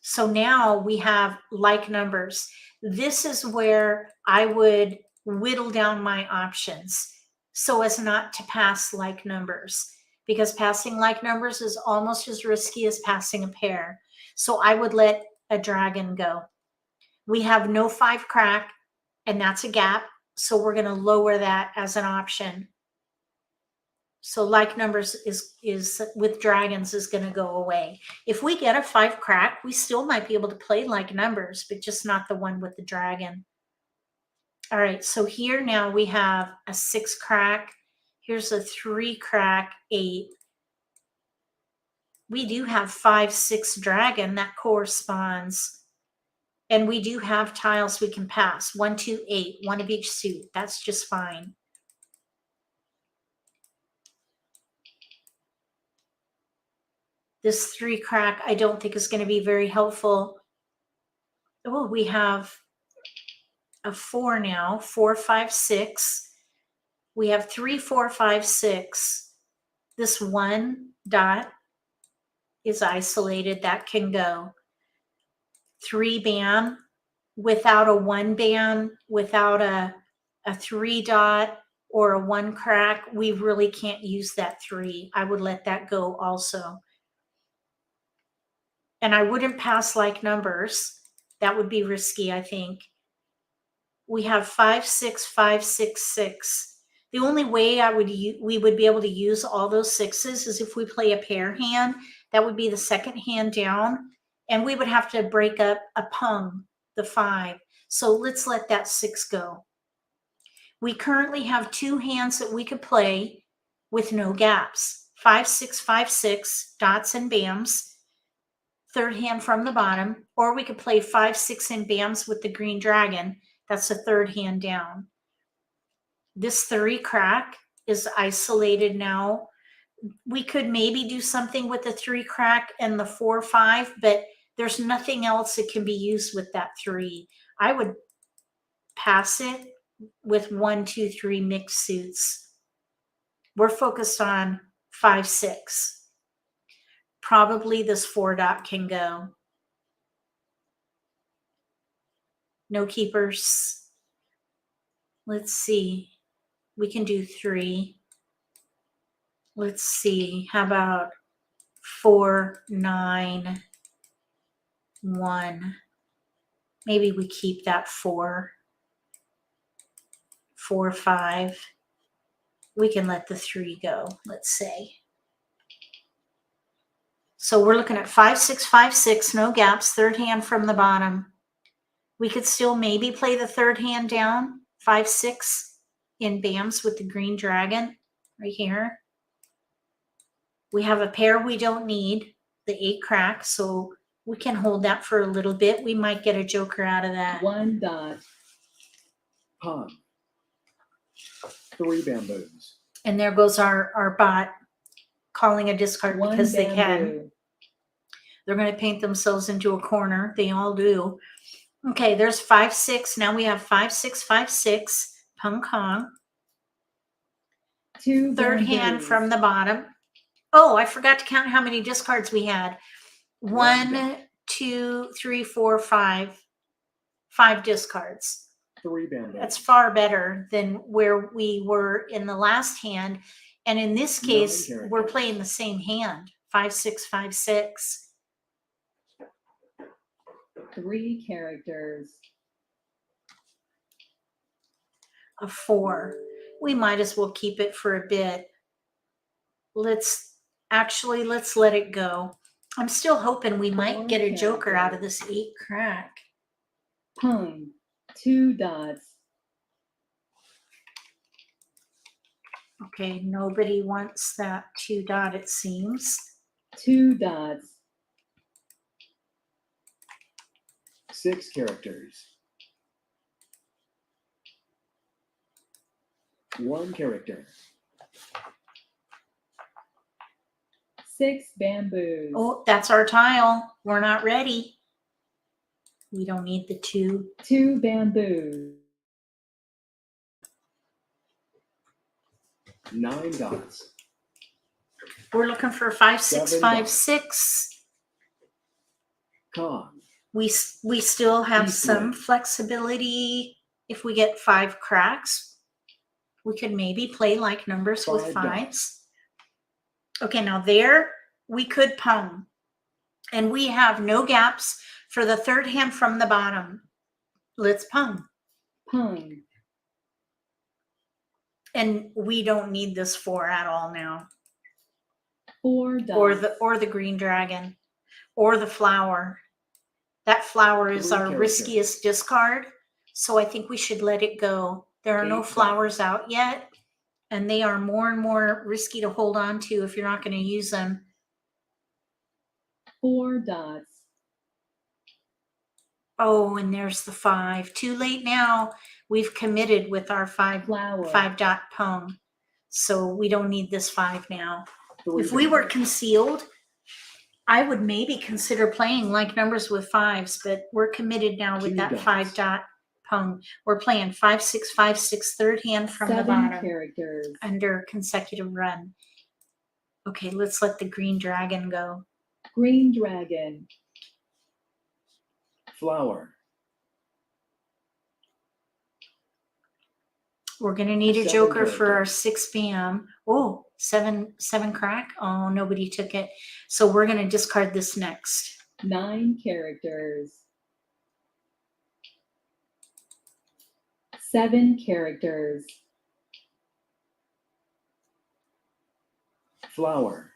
So now we have like numbers. This is where I would whittle down my options so as not to pass like numbers, because passing like numbers is almost as risky as passing a pair. So I would let a dragon go. We have no 5 crack, and that's a gap. So we're going to lower that as an option. So like numbers is with dragons is going to go away. If we get a 5 crack, we still might be able to play like numbers, but just not the one with the dragon. All right, so here now we have a 6 crack. Here's a 3 crack, 8. We do have 5, 6 dragon that corresponds. And we do have tiles we can pass. 1, 2, 8, 1 of each suit. That's just fine. This 3 crack, I don't think is going to be very helpful. Oh, we have a 4 now. 4, 5, 6. We have 3, 4, 5, 6. This 1 dot is isolated. That can go. 3 band without a 1 band, without a 3 dot or a 1 crack, we really can't use that 3. I would let that go also. And I wouldn't pass like numbers. That would be risky, I think. We have 5, 6, 5, 6, 6. The only way we would be able to use all those 6s is if we play a pair hand. That would be the second hand down. And we would have to break up a pung, the 5. So let's let that 6 go. We currently have 2 hands that we could play with no gaps. 5, 6, 5, 6, dots and bams. Third hand from the bottom. Or we could play 5, 6 and bams with the green dragon. That's the third hand down. This 3 crack is isolated now. We could maybe do something with the 3 crack and the 4, 5, but there's nothing else that can be used with that 3. I would pass it with 1, 2, 3 mixed suits. We're focused on 5, 6. Probably this 4 dot can go. No keepers. Let's see. We can do 3. Let's see. How about 4, 9, 1. Maybe we keep that 4. 4, 5. We can let the 3 go, let's say. So we're looking at 5, 6, 5, 6, no gaps, third hand from the bottom. We could still maybe play the third hand down, 5, 6 in bams with the green dragon right here. We have a pair we don't need, the 8 crack, so we can hold that for a little bit. We might get a joker out of that. 1 dot. Pung. 3 bamboos. And there goes our bot calling a discard 1 because they can. bamboo. They're going to paint themselves into a corner. They all do. Okay, there's 5, 6. Now we have 5, 6, 5, 6. Pung Kong. 2 Third bamboos. hand from the bottom. Oh, I forgot to count how many discards we had. 1, 2, 3, 4, 5. 5 discards. 3 bamboos. That's far better than where we were in the last hand. And in this case, we're playing the same hand. 5, 6, 5, 6. 3 characters. A 4. We might as well keep it for a bit. Let's let it go. I'm still hoping we might get a joker out of this 8 crack. Pung. 2 dots. Okay, nobody wants that 2 dot, it seems. 2 dots. 6 characters. 1 character. 6 bamboos. Oh, that's our tile. We're not ready. We don't need the 2. 2 bamboos. 9 dots. We're looking for 5, 6, 7 5, dots. 6. Kong. We still have some Eastwood. flexibility. If we get 5 cracks, we could maybe play like numbers with 5 5s. Okay, now there we could pung. And we have no gaps for the third hand from the bottom. Let's pung. Pung. And we don't need this 4 at all now. 4 dots. Or the green dragon. Or the flower. That flower is 3 our characters. riskiest discard. So I think we should let it go. There are no 8 flowers out yet. And they are more and more risky to hold on to if you're not going to use them. 4 dots. Oh, and there's the 5. Too late now. We've committed with our 5 Flower. dot pung. So we don't need this 5 now. 3 If we were bamboos. concealed, I would maybe consider playing like numbers with 5s, but we're committed now with 2 that dots. 5 dot pung. We're playing 5, 6, 5, 6, third hand from the 7 bottom characters. under consecutive run. Okay, let's let the green dragon go. Green dragon. Flower. We're going to need a 7 joker for our characters. 6 bam. Oh, seven crack. Oh, nobody took it. So we're going to discard this next. 9 characters. 7 characters. Flower.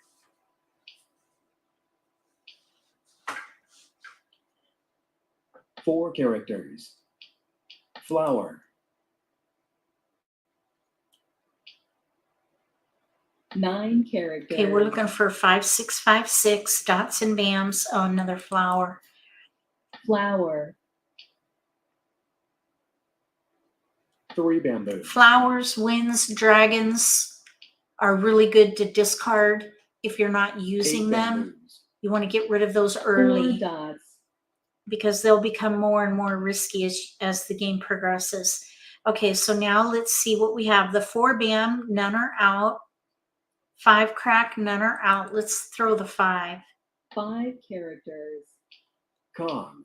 Four characters. Flower. 9 characters. Okay, we're looking for 5, 6, 5, 6 dots and bams. Oh, another flower. Flower. 3 bamboos. Flowers, winds, dragons are really good to discard if you're not 8 using them. bamboos. You want to get rid of those 4 early dots. because they'll become more and more risky as the game progresses. Okay, so now let's see what we have. The 4 bam, none are out. 5 crack, none are out. Let's throw the 5. 5 characters. Kong.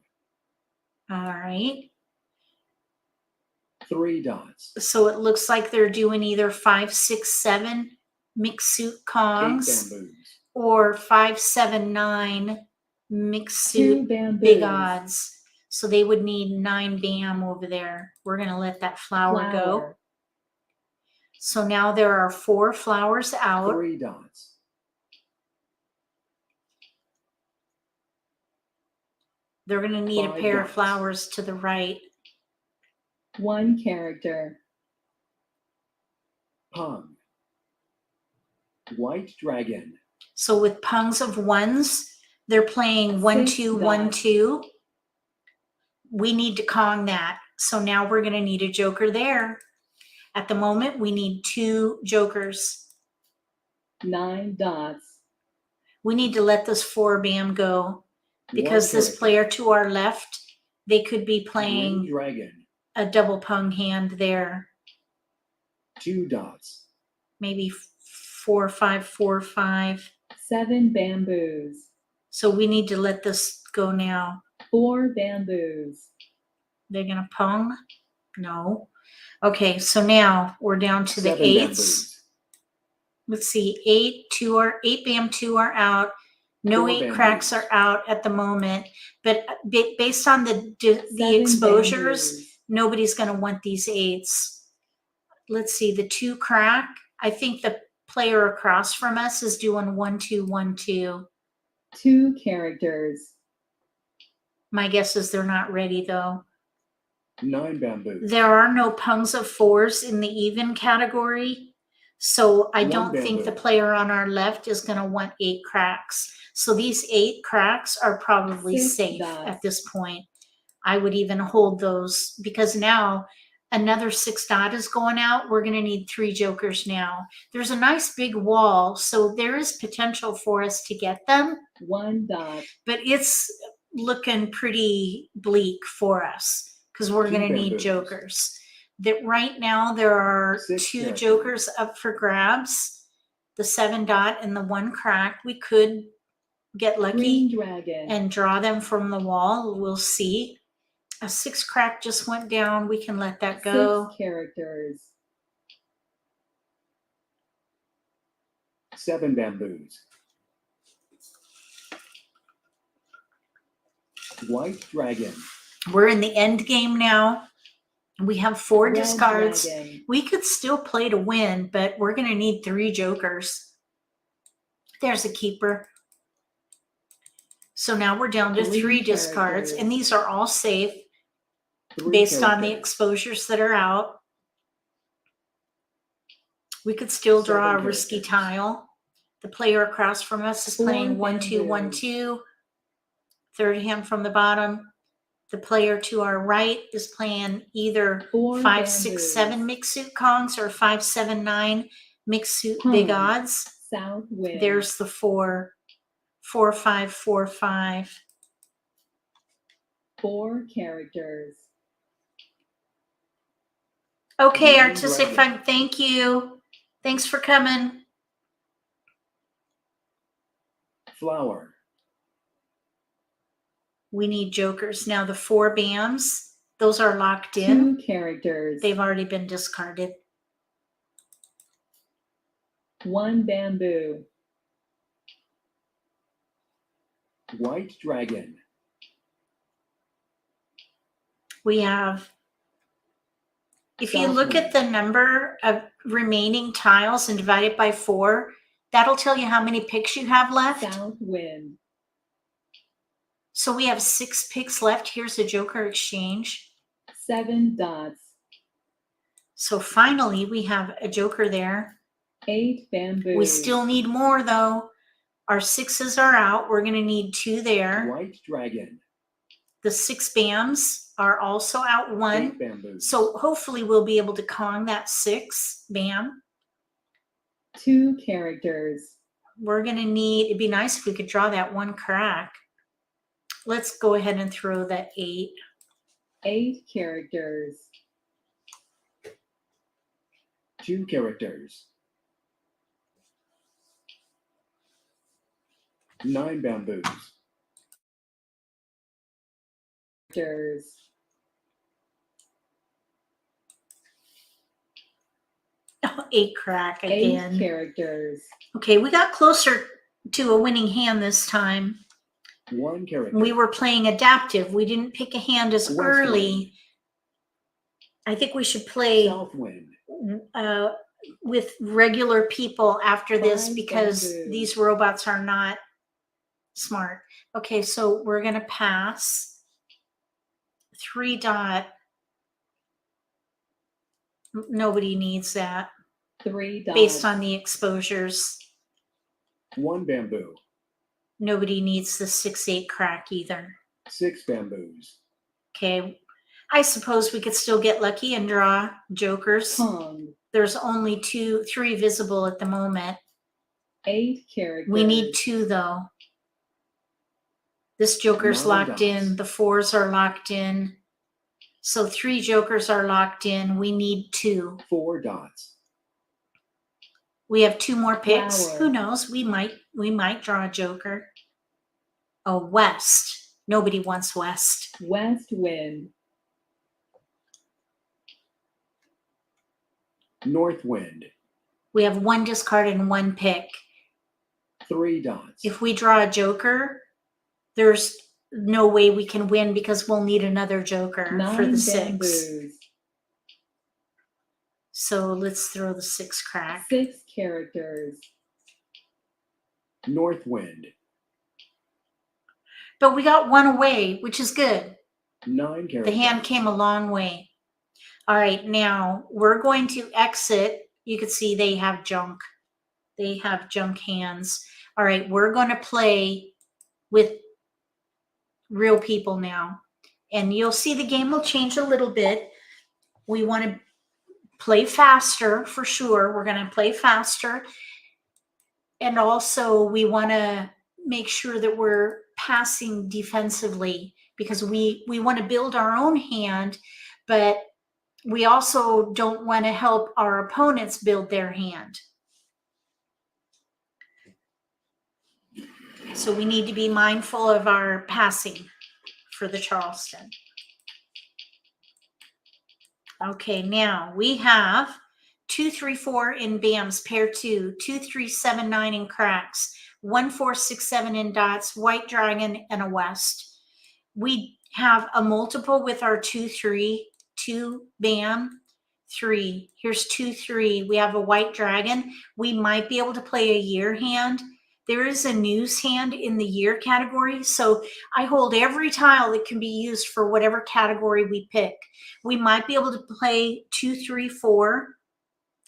All right. 3 dots. So it looks like they're doing either 5, 6, 7 mixed suit 8 Kongs bamboos. or 5, 7, 9 mixed 2 suit bamboos. big odds. So they would need 9 bam over there. We're going to let that flower go. Flower. So now there are 4 flowers out. 3 dots. They're going to need a 5 pair of dots. flowers to the right. 1 character. Pung. White dragon. So with pungs of ones, they're playing 1, 6 2, 1, dots. 2. We need to Kong that. So now we're going to need a joker there. At the moment, we need 2 jokers. 9 dots. We need to let this 4 bam go because 1 this character. player to our left, they could be Green playing dragon. a double pung hand there. 2 dots. Maybe 4, 5, 4, 5. 7 bamboos. So we need to let this go now. 4 bamboos. They're going to pung? No. Okay, so now we're down to the 7 8s. bamboos. Let's see, 8 bam, 2 are out. No 4 8 cracks bamboos. are out at the moment. But based on the 7 exposures, bamboos. nobody's going to want these 8s. Let's see, the 2 crack. I think the player across from us is doing 1, 2, 1, 2. 2 characters. My guess is they're not ready though. 9 bamboos. There are no pungs of 4s in the even category. So I 1 don't think the bamboo. player on our left is going to want 8 cracks. So these 8 cracks are probably 6 safe dots. at this point. I would even hold those because now another 6 dot is going out. We're going to need 3 jokers now. There's a nice big wall, so there is potential for us to get them, 1 dot. but it's looking pretty bleak for us because we're 2 going to need bamboos. jokers. That right now there are 6 2 characters. jokers up for grabs, the 7 dot and the 1 crack. We could get lucky Green dragon. and draw them from the wall. We'll see. A 6 crack just went down. We can let that go. 6 characters. 7 bamboos. White dragon. We're in the end game now. We have 4 Red discards. dragon. We could still play to win, but we're going to need 3 jokers. There's a keeper. So now we're down to 3 3 discards, and characters. these are all safe 3 based on the characters. exposures that are out. We could still draw a 7 risky characters. tile. The player across from us is 4 playing 1, 2, 1, bamboos. 2. Third hand from the bottom. The player to our right is playing either 4 5, 6, 7 bamboos. mixed suit Kongs or 5, 7, 9 mixed suit big Pung. odds. South wind. There's the 4, 4, 5, 4, 5. 4 characters. Okay, Green Artistic dragon. Fun, thank you. Thanks for coming. Flower. We need jokers. Now the 4 BAMs, those are locked in. 2 characters. They've already been discarded. 1 bamboo. White dragon. We have, if you look at the number of remaining tiles and divide it by 4, that'll tell you how many picks you have left. South wind. So we have 6 picks left. Here's a joker exchange. 7 dots. So finally we have a joker there. 8 bamboos. We still need more though. Our 6s are out. We're going to need 2 there. White dragon. The 6 BAMs are also out 8 1. bamboos. So hopefully we'll be able to Kong that 6 BAM. 2 characters. We're going to need, it'd be nice if we could draw that 1 crack. Let's go ahead and throw that 8. 8 characters. 2 characters. 9 bamboos. Characters. 8 crack 8 again. characters. Okay, we got closer to a winning hand this time. 1 character. We were playing adaptive. We didn't pick a hand as West early. wind. I think we should play South wind. with regular people after this 5 because bamboos. these robots are not smart. Okay, so we're going to pass 3 dot. Nobody needs that 3 dots. based on the exposures. 1 bamboo. Nobody needs the 6-8 crack either. 6 bamboos. Okay, I suppose we could still get lucky and draw jokers. Kong. There's only 3 visible at the moment. 8 characters. We need 2 though. This joker's 9 locked dots. in. The 4s are locked in. So 3 jokers are locked in. We need 2. 4 dots. We have 2 more picks. Flower. Who knows? We might draw a joker. Oh, west. Nobody wants west. West wind. North wind. We have 1 discard and 1 pick. 3 dots. If we draw a joker, there's no way we can win because we'll need another joker 9 for the 6. bamboos. So let's throw the 6 crack. 6 characters. North wind. But we got 1 away, which is good. 9 characters. The hand came a long way. All right, now we're going to exit. You can see they have junk. They have junk hands. All right, we're going to play with real people now. And you'll see the game will change a little bit. We want to play faster for sure. We're going to play faster. And also we want to make sure that we're passing defensively because we want to build our own hand, but we also don't want to help our opponents build their hand. So we need to be mindful of our passing for the Charleston. Okay, now we have 2, 3, 4 in BAMs, pair 2, 2, 3, 7, 9 in cracks, 1, 4, 6, 7 in dots, white dragon, and a west. We have a multiple with our 2, 3, 2 BAM, 3. Here's 2, 3. We have a white dragon. We might be able to play a year hand. There is a news hand in the year category. So I hold every tile that can be used for whatever category we pick. We might be able to play 2, 3, 4.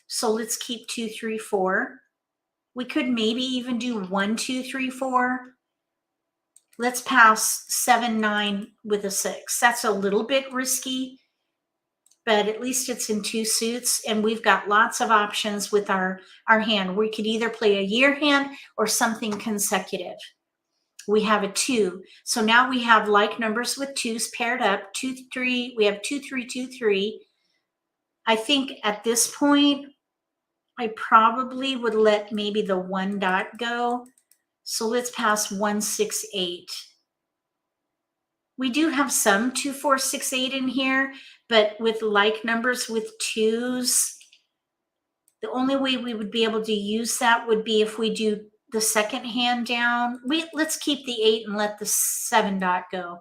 So let's keep 2, 3, 4. We could maybe even do 1, 2, 3, 4. Let's pass 7, 9 with a 6. That's a little bit risky, but at least it's in 2 suits and we've got lots of options with our hand. We could either play a year hand or something consecutive. We have a 2. So now we have like numbers with 2s paired up. 2, 3. We have 2, 3, 2, 3. I think at this point, I probably would let maybe the 1 dot go. So let's pass 1, 6, 8. We do have some 2, 4, 6, 8 in here, but with like numbers with twos, the only way we would be able to use that would be if we do the second hand down. Let's keep the 8 and let the 7 dot go.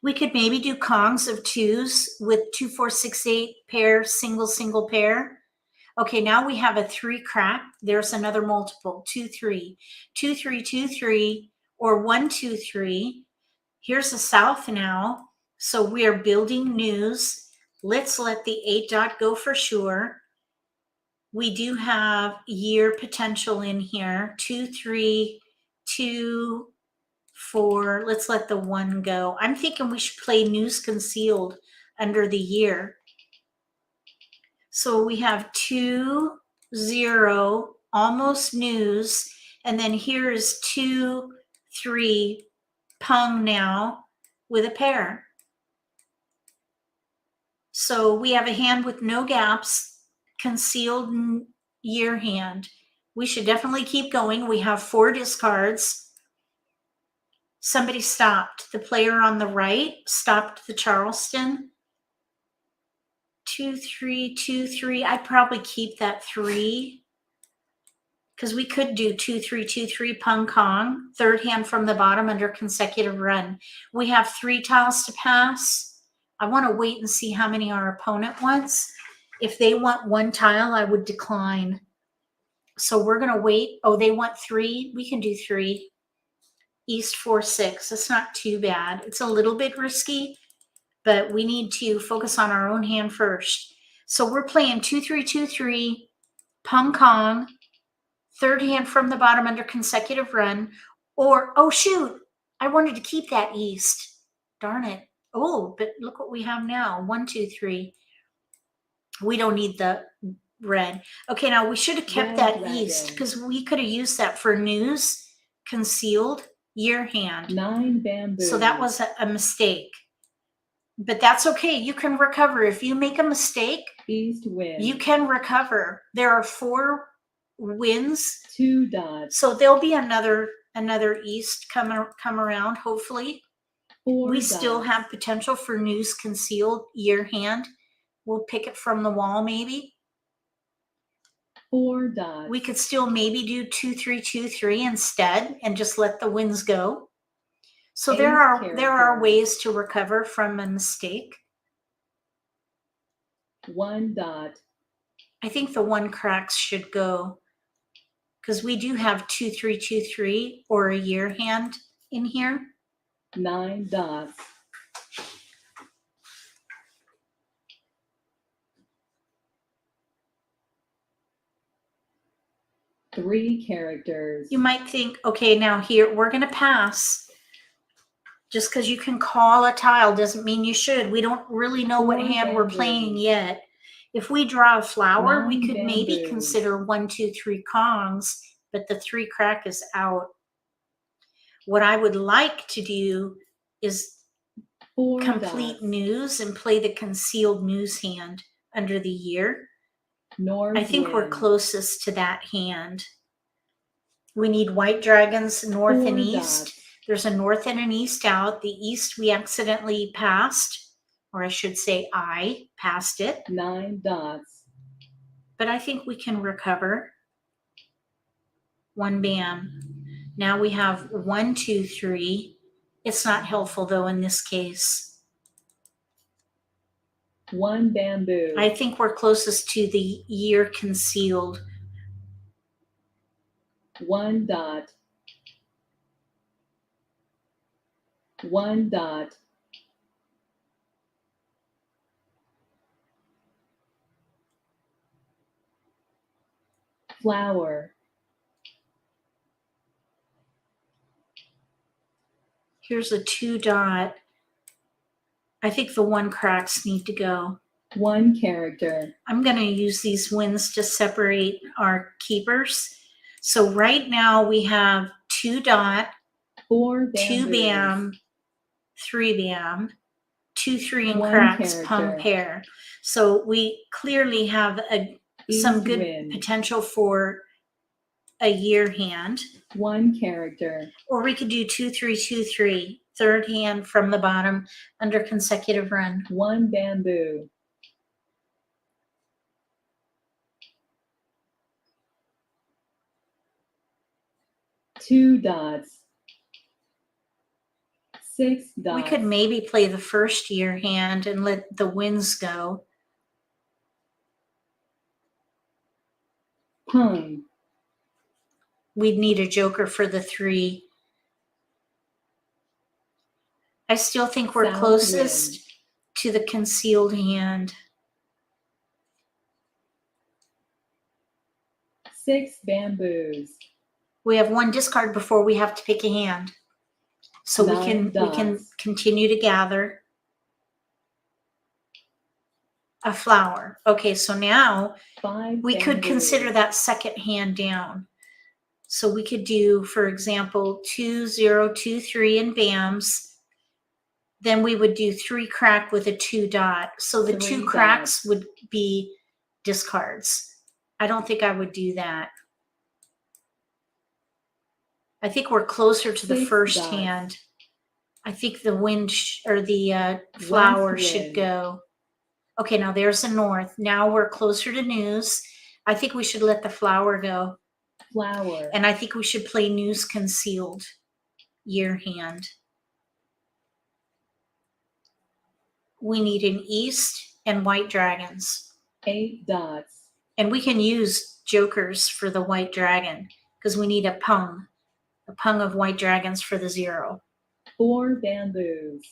We could maybe do Kongs of twos with 2, 4, 6, 8 pair, single, single pair. Okay, now we have a 3 crack. There's another multiple, 2, 3, 2, 3, 2, 3, or 1, 2, 3. Here's the south now. So we are building news. Let's let the 8 dot go for sure. We do have year potential in here, 2, 3, 2, 4. Let's let the 1 go. I'm thinking we should play news concealed under the year. So we have 2, 0, almost news. And then here is 2, 3, pung now with a pair. So we have a hand with no gaps, concealed year hand. We should definitely keep going. We have 4 discards. Somebody stopped. The player on the right stopped the Charleston. 2, 3, 2, 3. I'd probably keep that 3 because we could do 2, 3, 2, 3 pung kong, third hand from the bottom under consecutive run. We have 3 tiles to pass. I want to wait and see how many our opponent wants. If they want 1 tile, I would decline. So we're going to wait. Oh, they want 3. We can do 3. East 4, 6. That's not too bad. It's a little bit risky, but we need to focus on our own hand first. So we're playing 2, 3, 2, 3, pung kong, third hand from the bottom under consecutive run, or, oh shoot, I wanted to keep that east. Darn it. Oh, but look what we have now. 1, 2, 3. We don't need the red. Okay, now we should have kept Red that dragon. east because we could have used that for news, concealed, year hand. 9 bamboo. So that was a mistake. But that's okay. You can recover. If you make a mistake, East wind. you can recover. There are 4 wins. 2 dots. So there'll be another east come around, hopefully. 4 We dots. still have potential for news concealed year hand. We'll pick it from the wall maybe. 4 dots. We could still maybe do 2, 3, 2, 3 instead and just let the winds go. So there are characters. ways to recover from a mistake. 1 dot. I think the 1 cracks should go because we do have 2, 3, 2, 3 or a year hand in here. 9 dots. Three characters. You might think, okay, now here we're going to pass. Just because you can call a tile doesn't mean you should. We don't really know what 4 hand we're bamboo. playing yet. If we draw a flower, we 9 could maybe bamboo. consider 1, 2, 3 kongs, but the 3 crack is out. What I would like to do is 4 complete dots. news and play the concealed news hand under the year. North I think we're wind. closest to that hand. We need white dragons, north 4 and east. dots. There's a north and an east out. The east we accidentally passed, or I should say I passed it. 9 dots. But I think we can recover. 1 bam. Now we have 1, 2, 3. It's not helpful though in this case. 1 bamboo. I think we're closest to the year concealed. 1 dot. 1 dot. Flower. Here's a 2 dot. I think the 1 cracks need to go. 1 character. I'm going to use these wins to separate our keepers. So right now we have 2 dot, 4 2 bamboos. bam, 3 bam, 2, 3 and 1 cracks, pung character. pair. So we clearly have some East good wind. potential for a year hand. 1 character. Or we could do 2, 3, 2, 3. third hand from the bottom under consecutive run. 1 bamboo. 2 dots. 6 dots. We could maybe play the first year hand and let the winds go. Pung. We'd need a joker for the 3. I still think we're South closest wind. to the concealed hand. 6 bamboos. We have 1 discard before we have to pick a hand. So we 9 can dots. continue to gather a flower. Okay, so now 5 we could bamboos. consider that second hand down. So we could do, for example, 2, 0, 2, 3 in BAMs. Then we would do 3 crack with a 2 dot. So the 3 2 cracks dots. would be discards. I don't think I would do that. I think we're closer to the 6 first dots. hand. I think the wind or the flower West should wind. go. Okay, now there's the north. Now we're closer to news. I think we should let the flower go. Flower. And I think we should play news concealed year hand. We need an east and white dragons. 8 dots. And we can use jokers for the white dragon because we need a pung of white dragons for the 0. 4 bamboos.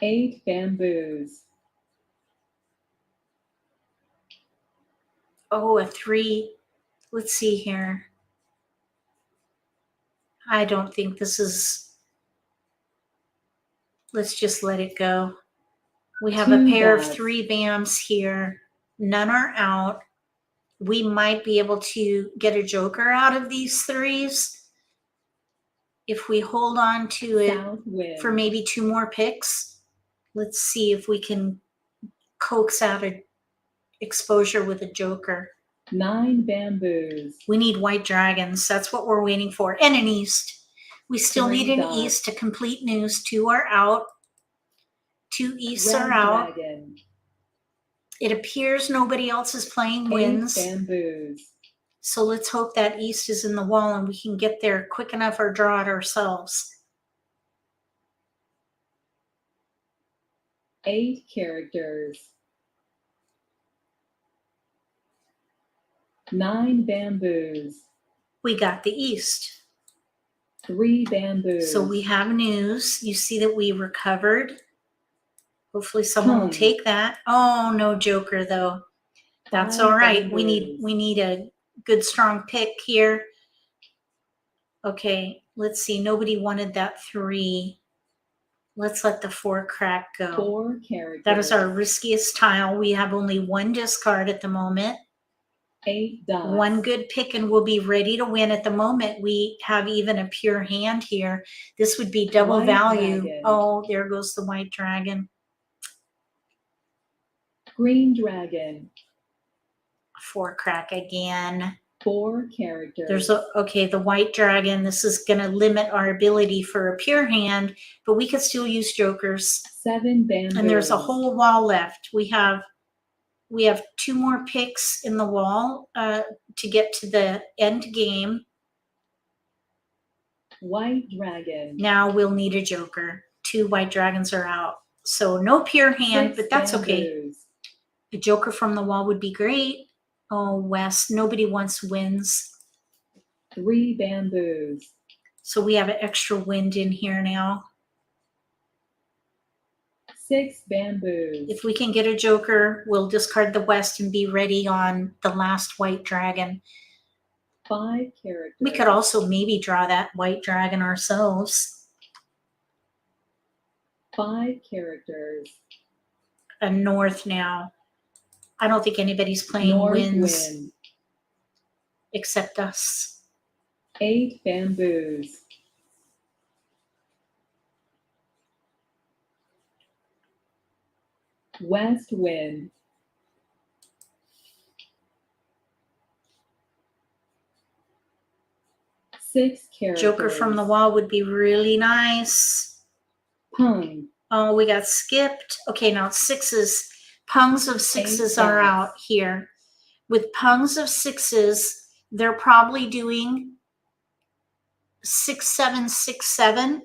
8 bamboos. Oh, a 3. Let's see here. I don't think this is, let's just let it go. We have a 2 pair dots. of 3 BAMs here. None are out. We might be able to get a joker out of these 3s if we hold on to it South wind. for maybe 2 more picks. Let's see if we can coax out an exposure with a joker. 9 bamboos. We need white dragons. That's what we're waiting for. And an east. We still 3 need an dots. east to complete news. 2 are out. 2 easts Red are out. dragon. It appears nobody else is playing 8 winds. bamboos. So let's hope that east is in the wall and we can get there quick enough or draw it ourselves. 8 characters. 9 bamboos. We got the east. 3 bamboos. So we have news. You see that we recovered. Hopefully someone will Pung. take that. Oh, no joker though. That's 5 all right. bamboos. We need a good strong pick here. Okay, let's see. Nobody wanted that 3. Let's let the 4 crack go. 4 characters. That is our riskiest tile. We have only 1 discard at the moment. 8 dots. 1 good pick and we'll be ready to win. At the moment, we have even a pure hand here. This would be double White value. dragon. Oh, there goes the white dragon. Green dragon. 4 crack again. 4 characters. There's okay, the white dragon. This is going to limit our ability for a pure hand, but we could still use jokers. 7 bamboos. And there's a whole wall left. We have 2 more picks in the wall to get to the end game. White dragon. Now we'll need a joker. 2 white dragons are out. So no pure hand, 6 but that's okay. bamboos. A joker from the wall would be great. Oh, west. Nobody wants winds. 3 bamboos. So we have an extra wind in here now. 6 bamboos. If we can get a joker, we'll discard the west and be ready on the last white dragon. 5 characters. We could also maybe draw that white dragon ourselves. 5 characters. A north now. I don't think anybody's playing North winds wind. except us. 8 bamboos. West wind. 6 characters. Joker from the wall would be really nice. Pung. Oh, we got skipped. Okay, now it's sixes. Pungs of sixes Eight are dots. out here. With pungs of sixes, they're probably doing 6, 7, 6, 7.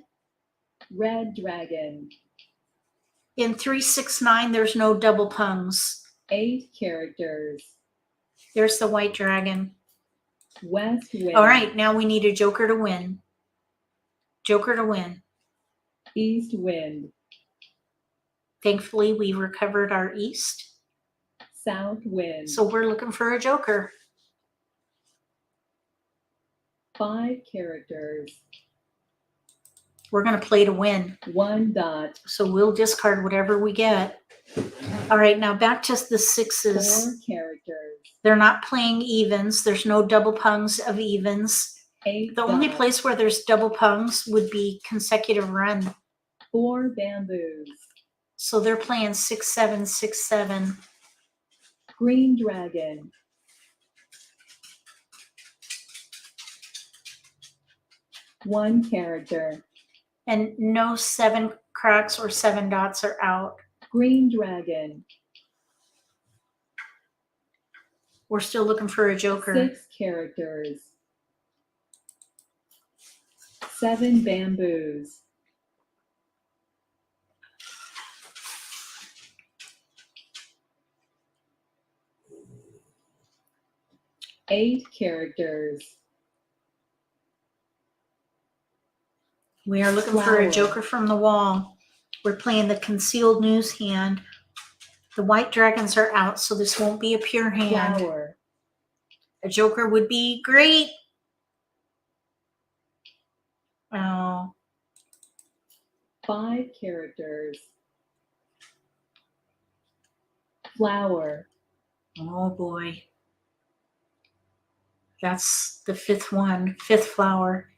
Red dragon. In 3, 6, 9, there's no double pungs. 8 characters. There's the white dragon. West wind. All right, now we need a joker to win. Joker to win. East wind. Thankfully, we recovered our east. South wind. So we're looking for a joker. 5 characters. We're going to play to win. 1 dot. So we'll discard whatever we get. All right, now back to the 4 sixes. characters. They're not playing evens. There's no double pungs of evens. 8 The only dots. place where there's double pungs would be consecutive run. 4 bamboos. So they're playing 6, 7, 6, 7. Green dragon. 1 character. And no 7 cracks or 7 dots are out. Green dragon. We're still looking for a joker. 6 characters. 7 bamboos. Eight characters. We are looking for Flower. a joker from the wall. We're playing the concealed news hand. The white dragons are out, so this won't be a pure hand. Flower. A joker would be great. Oh, 5 characters. Flower. oh boy. That's the 5th one, 5th flower.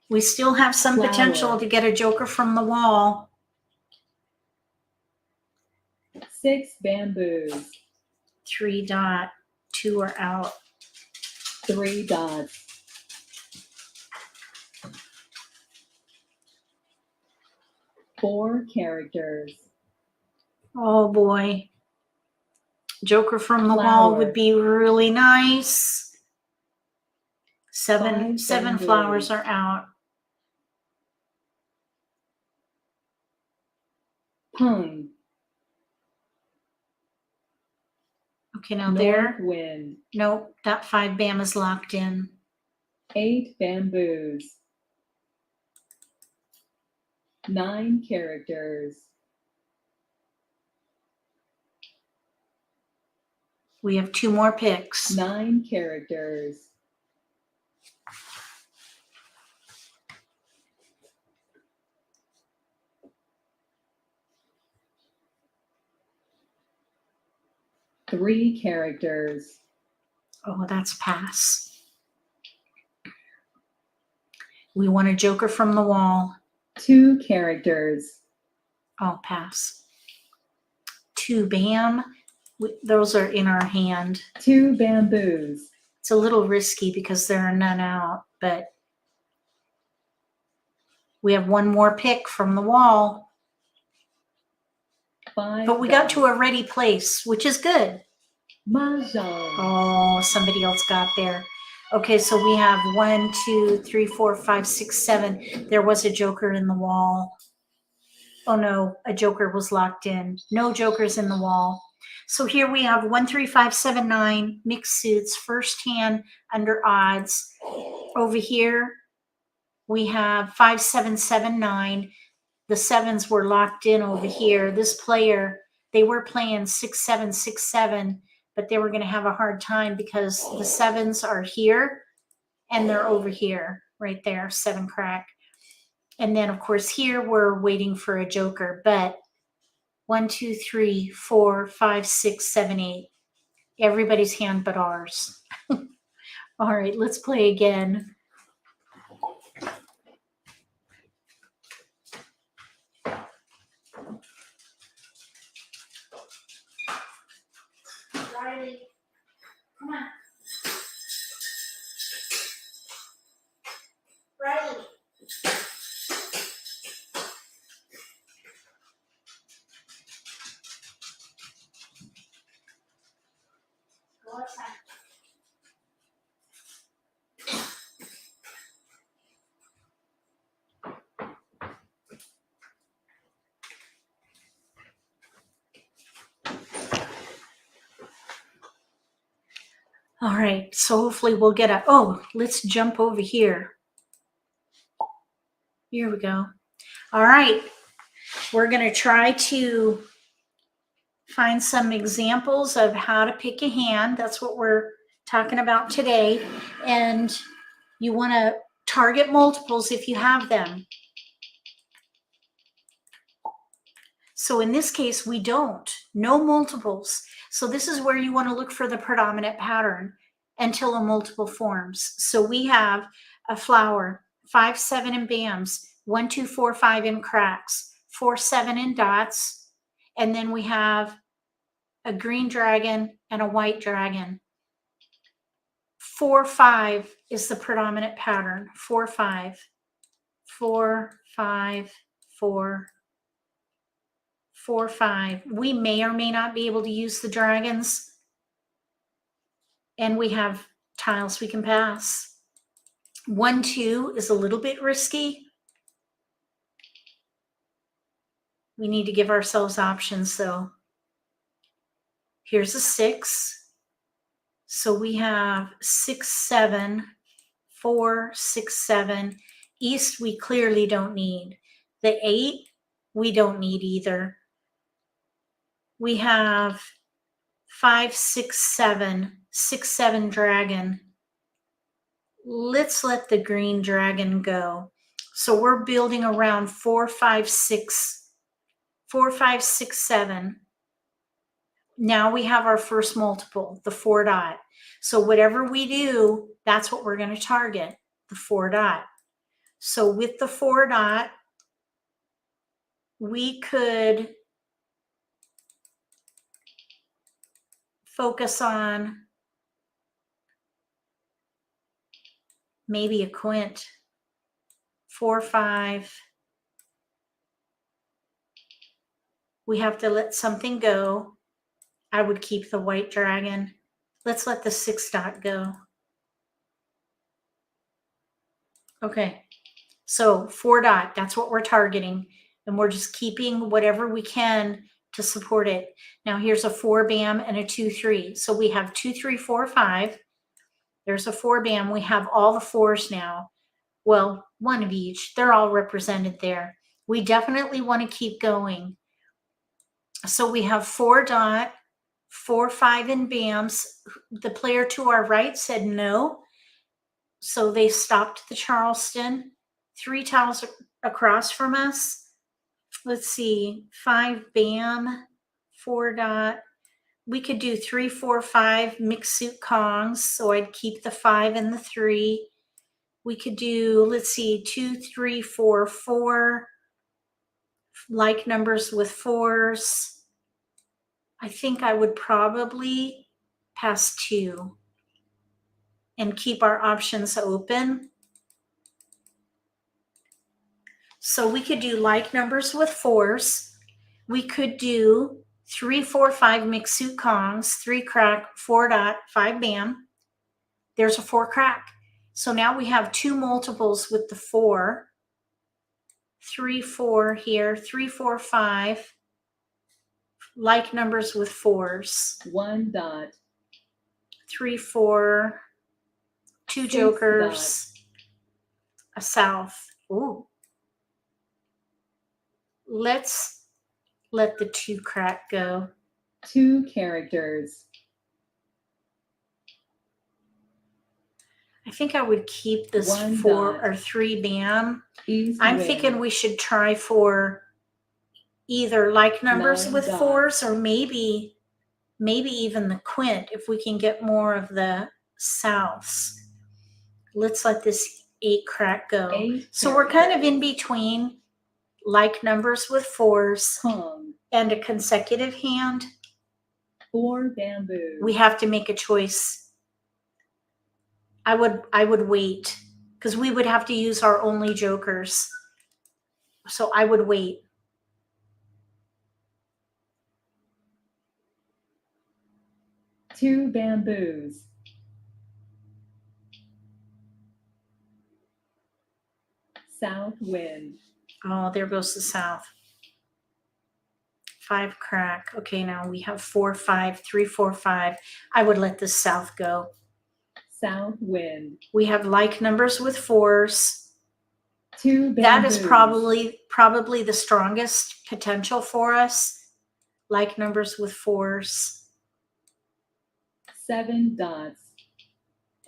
We still have some Flower. potential to get a joker from the wall. 6 bamboos. 3 dot, 2 are out. 3 dots. Four characters. Oh boy. Joker from the wall Flower. would be really nice. 7 5 bamboos. flowers are out. Pung. Okay, now there. North wind. Nope, that 5 bam is locked in. 8 bamboos. 9 characters. We have 2 more picks. 9 characters. Three characters. Oh, that's pass. We want a joker from the wall. 2 characters. Oh, pass. 2 bam. Those are in our hand. 2 bamboos. It's a little risky because there are none out, but we have 1 more pick from the wall. 5 But we got dots. to a ready place, which is good. Mahjong. Oh, somebody else got there. Okay, so we have 1, 2, 3, 4, 5, 6, 7. There was a joker in the wall. Oh no, a joker was locked in. No jokers in the wall. So here we have 1, 3, 5, 7, 9 mixed suits, first hand under odds. Over here we have 5, 7, 7, 9. The 7s were locked in over here. This player, they were playing 6, 7, 6, 7, but they were going to have a hard time because the 7s are here and they're over here, right there, 7 crack. And then of course here we're waiting for a joker, but 1, 2, 3, 4, 5, 6, 7, 8. Everybody's hand but ours. All right, let's play again. Riley, come on. All right, so hopefully we'll get a, oh, let's jump over here. Here we go. All right, we're going to try to find some examples of how to pick a hand. That's what we're talking about today. And you want to target multiples if you have them. So in this case, we don't. No multiples. So this is where you want to look for the predominant pattern until a multiple forms. So we have a flower, 5, 7 in bams, 1, 2, 4, 5 in cracks, 4, 7 in dots, and then we have a green dragon and a white dragon. 4, 5 is the predominant pattern. 4, 5, 4, 5, 4, 4, 5. We may or may not be able to use the dragons. And we have tiles we can pass. 1, 2 is a little bit risky. We need to give ourselves options though. Here's a 6. So we have 6, 7, 4, 6, 7. East we clearly don't need. The 8 we don't need either. We have 5, 6, 7, 6, 7 dragon. Let's let the green dragon go. So we're building around 4, 5, 6, 4, 5, 6, 7. Now we have our first multiple, the 4 dot. So whatever we do, that's what we're going to target, the 4 dot. So with the 4 dot, we could focus on maybe a quint. 4, 5. We have to let something go. I would keep the white dragon. Let's let the 6 dot go. Okay, so 4 dot, that's what we're targeting. And we're just keeping whatever we can to support it. Now here's a 4 bam and a 2, 3. So we have 2, 3, 4, 5. There's a 4 bam. We have all the 4s now. Well, one of each. They're all represented there. We definitely want to keep going. So we have 4 dot, 4, 5 in bams. The player to our right said no. So they stopped the Charleston. 3 tiles across from us. Let's see, 5 bam, 4 dot. We could do 3, 4, 5 mixed suit Kongs. So I'd keep the 5 and the 3. We could do, let's see, 2, 3, 4, 4. Like numbers with 4s. I think I would probably pass 2 and keep our options open. So we could do like numbers with 4s. We could do 3, 4, 5 mixed suit Kongs, 3 crack, 4 dot, 5 bam. There's a 4 crack. So now we have 2 multiples with the 4. 3, 4 here, 3, 4, 5. Like numbers with 4s. 1 dot. 3, 4. 2 6 jokers. A south. Ooh. Let's let the 2 crack go. 2 characters. I think I would keep this 1 4 dot. or 3 bam. East I'm wind. thinking we should try for either like numbers 9 with dot. 4s or maybe even the quint if we can get more of the souths. Let's let this 8 crack go. 8 So we're kind of characters. in between like numbers with 4s Kong. and a consecutive hand. 4 bamboo. We have to make a choice. I would wait because we would have to use our only jokers. So I would wait. 2 bamboos. South wind. Oh, there goes the south. 5 crack. Okay, now we have 4, 5, 3, 4, 5. I would let the south go. South wind. We have like numbers with 4s. 2 bamboos. That is probably the strongest potential for us. Like numbers with 4s. 7 dots.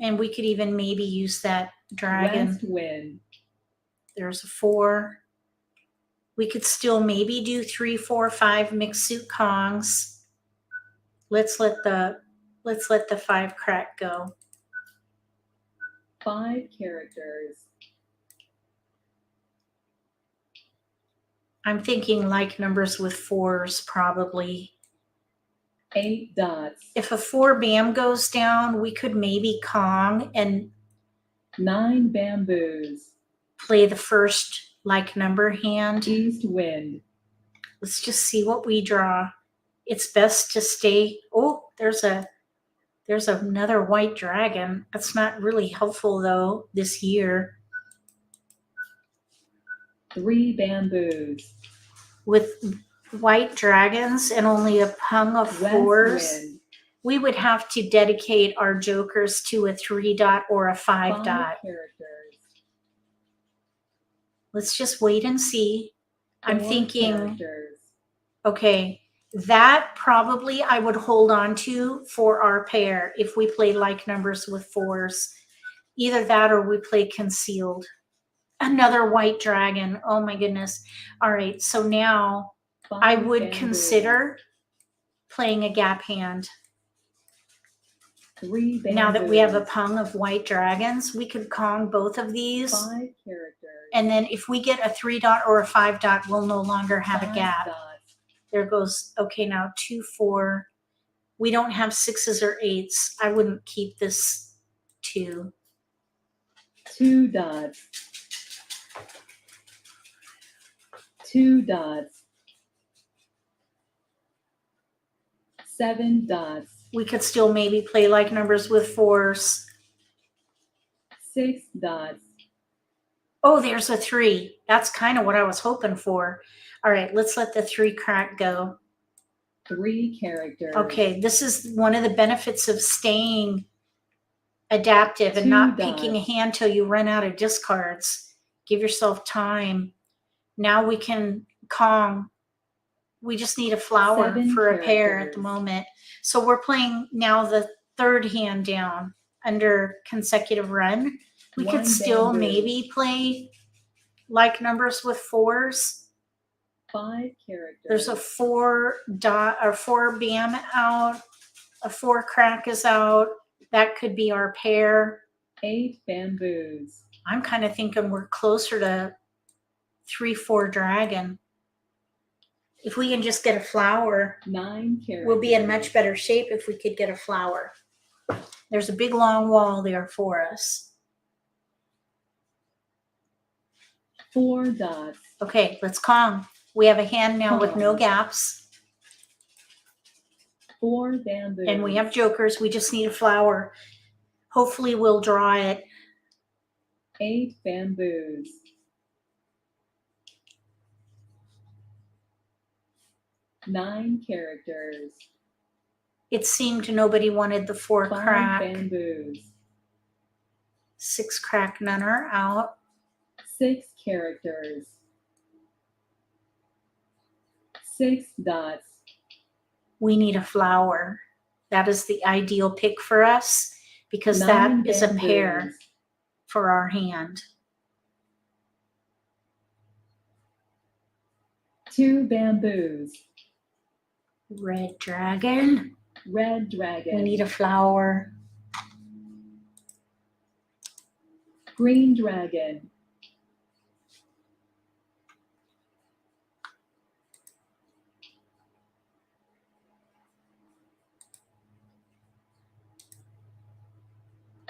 And we could even maybe use that dragon. West wind. There's a 4. We could still maybe do 3, 4, 5 mixed suit Kongs. Let's let the 5 crack go. 5 characters. I'm thinking like numbers with 4s probably. 8 dots. If a 4 bam goes down, we could maybe Kong and 9 bamboos. play the first like number hand. East wind. Let's just see what we draw. It's best to stay. Oh, there's another white dragon. That's not really helpful though this year. 3 bamboos. With white dragons and only a hung of West 4s, wind. we would have to dedicate our jokers to a 3 dot or a 5 dot. Characters. Let's just wait and see. I'm 4 thinking, characters. okay, that probably I would hold on to for our pair if we play like numbers with 4s. Either that or we play concealed. Another white dragon. Oh my goodness. All right, so now 5 I would bamboos. consider playing a gap hand. 3 bamboos. Now that we have a pung of white dragons, we could Kong both of these. 5 characters. And then if we get a 3 dot or a 5 dot, we'll no longer have a 5 gap. dots. There goes, okay, now 2, 4. We don't have 6s or 8s. I wouldn't keep this 2. 2 dots. 2 dots. 7 dots. We could still maybe play like numbers with 4s. 6 dots. Oh, there's a 3. That's kind of what I was hoping for. All right, let's let the 3 crack go. 3 characters. Okay, this is one of the benefits of staying adaptive and 2 not dots. picking a hand till you run out of discards. Give yourself time. Now we can Kong. We just need a flower 7 for a pair at the characters. moment. So we're playing now the 3rd hand down under consecutive run. We 1 could still bamboo. maybe play like numbers with 4s. 5 characters. There's a 4 dot or 4 bam out. A 4 crack is out. That could be our pair. 8 bamboos. I'm kind of thinking we're closer to 3, 4 dragon. If we can just get a flower, 9 characters. we'll be in much better shape if we could get a flower. There's a big long wall there for us. 4 dots. Okay, let's Kong. We have a hand now with no Kong. gaps. 4 bamboos. And we have jokers. We just need a flower. Hopefully we'll draw it. 8 bamboos. 9 characters. It seemed nobody wanted the 4 5 crack. bamboos. 6 crack, none are out. 6 characters. 6 dots. We need a flower. That is the ideal pick for us because 9 that is a bamboos. pair for our hand. 2 bamboos. Red dragon. Red dragon. We need a flower. Green dragon.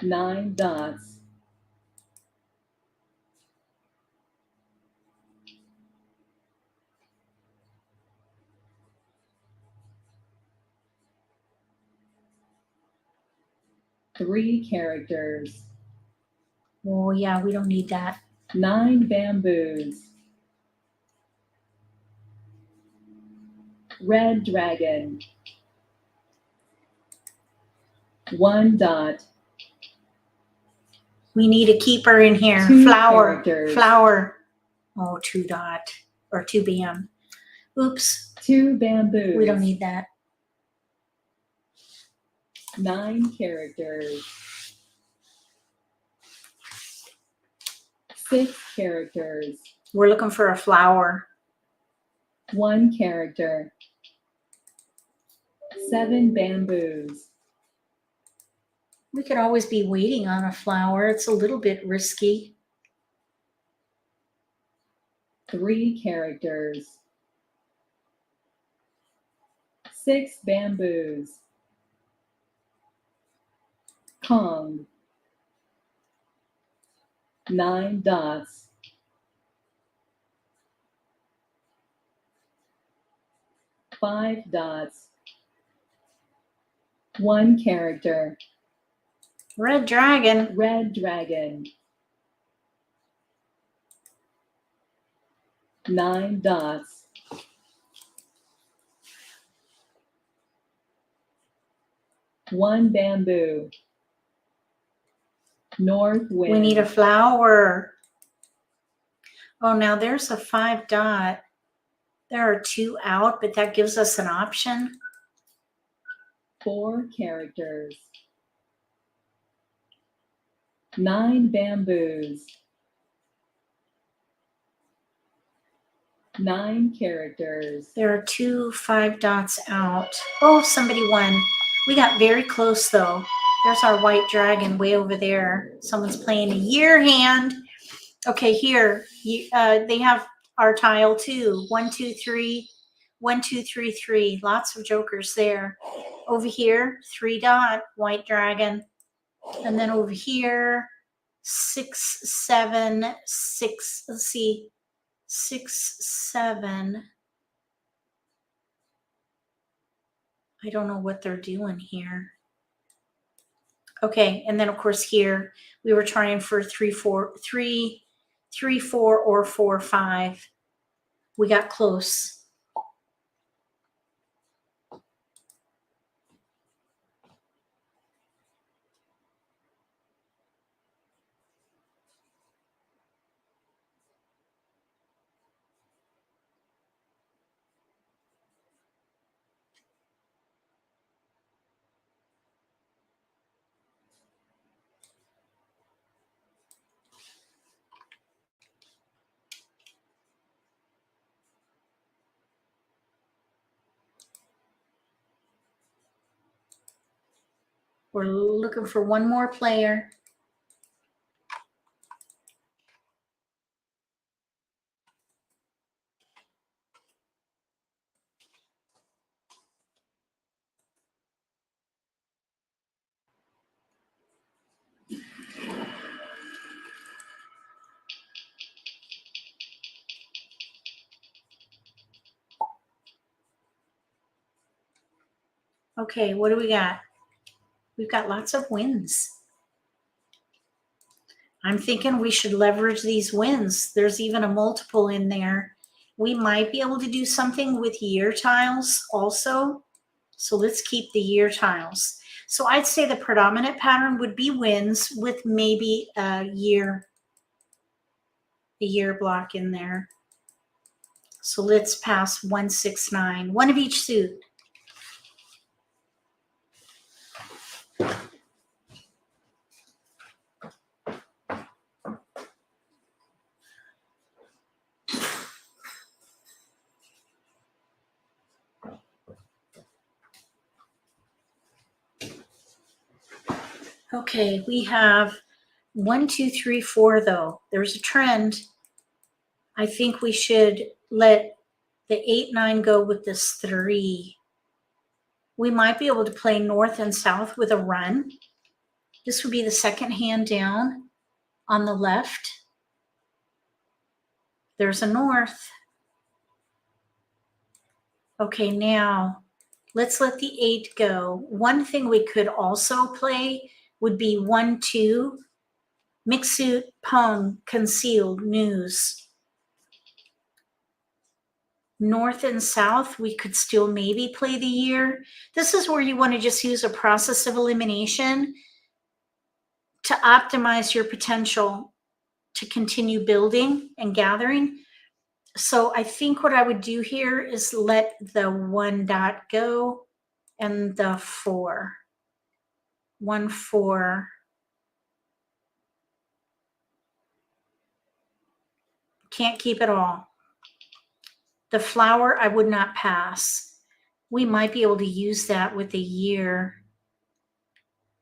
Nine dots. 3 characters. Oh yeah, we don't need that. 9 bamboos. Red dragon. 1 dot. We need a keeper in here. 2 Flower. characters. Flower. Oh, 2 dot or 2 bam. Oops. 2 bamboos. We don't need that. 9 characters. 6 characters. We're looking for a flower. 1 character. 7 bamboos. We could always be waiting on a flower. It's a little bit risky. 3 characters. 6 bamboos. Kong. 9 dots. 5 dots. 1 character. Red dragon. Red dragon. 9 dots. 1 bamboo. North wind. We need a flower. Oh, now there's a 5 dot. There are 2 out, but that gives us an option. 4 characters. 9 bamboos. 9 characters. There are 2 5 dots out. Oh, somebody won. We got very close though. There's our white dragon way over there. Someone's playing a year hand. Okay, here they have our tile too. 1, 2, 3. 1, 2, 3, 3. Lots of jokers there. Over here, 3 dot, white dragon. And then over here, 6, 7, 6. Let's see. 6, 7. I don't know what they're doing here. Okay, and then of course here we were trying for 3, 4, 3, 3, 4, or 4, 5. We got close. We're looking for one more player. Okay, what do we got? We've got lots of wins. I'm thinking we should leverage these wins. There's even a multiple in there. We might be able to do something with year tiles also. So let's keep the year tiles. So I'd say the predominant pattern would be wins with maybe a year block in there. So let's pass 1, 6, 9. One of each suit. Okay, we have 1, 2, 3, 4 though. There's a trend. I think we should let the 8, 9 go with this 3. We might be able to play north and south with a run. This would be the second hand down on the left. There's a north. Okay, now let's let the 8 go. One thing we could also play would be 1, 2, Mixut, Pung, Concealed, News. North and South, we could still maybe play the year. This is where you want to just use a process of elimination to optimize your potential to continue building and gathering. So I think what I would do here is let the 1 dot go and the 4. 1, 4. Can't keep it all. The flower, I would not pass. We might be able to use that with the year.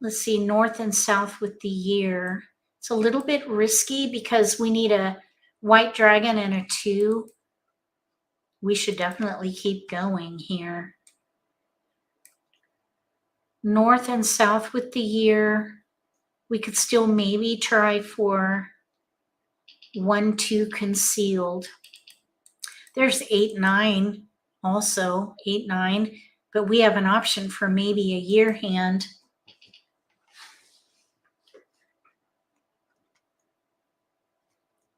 Let's see, North and South with the year. It's a little bit risky because we need a white dragon and a 2. We should definitely keep going here. North and South with the year. We could still maybe try for 1, 2 Concealed. There's 8, 9 also, 8, 9, but we have an option for maybe a year hand.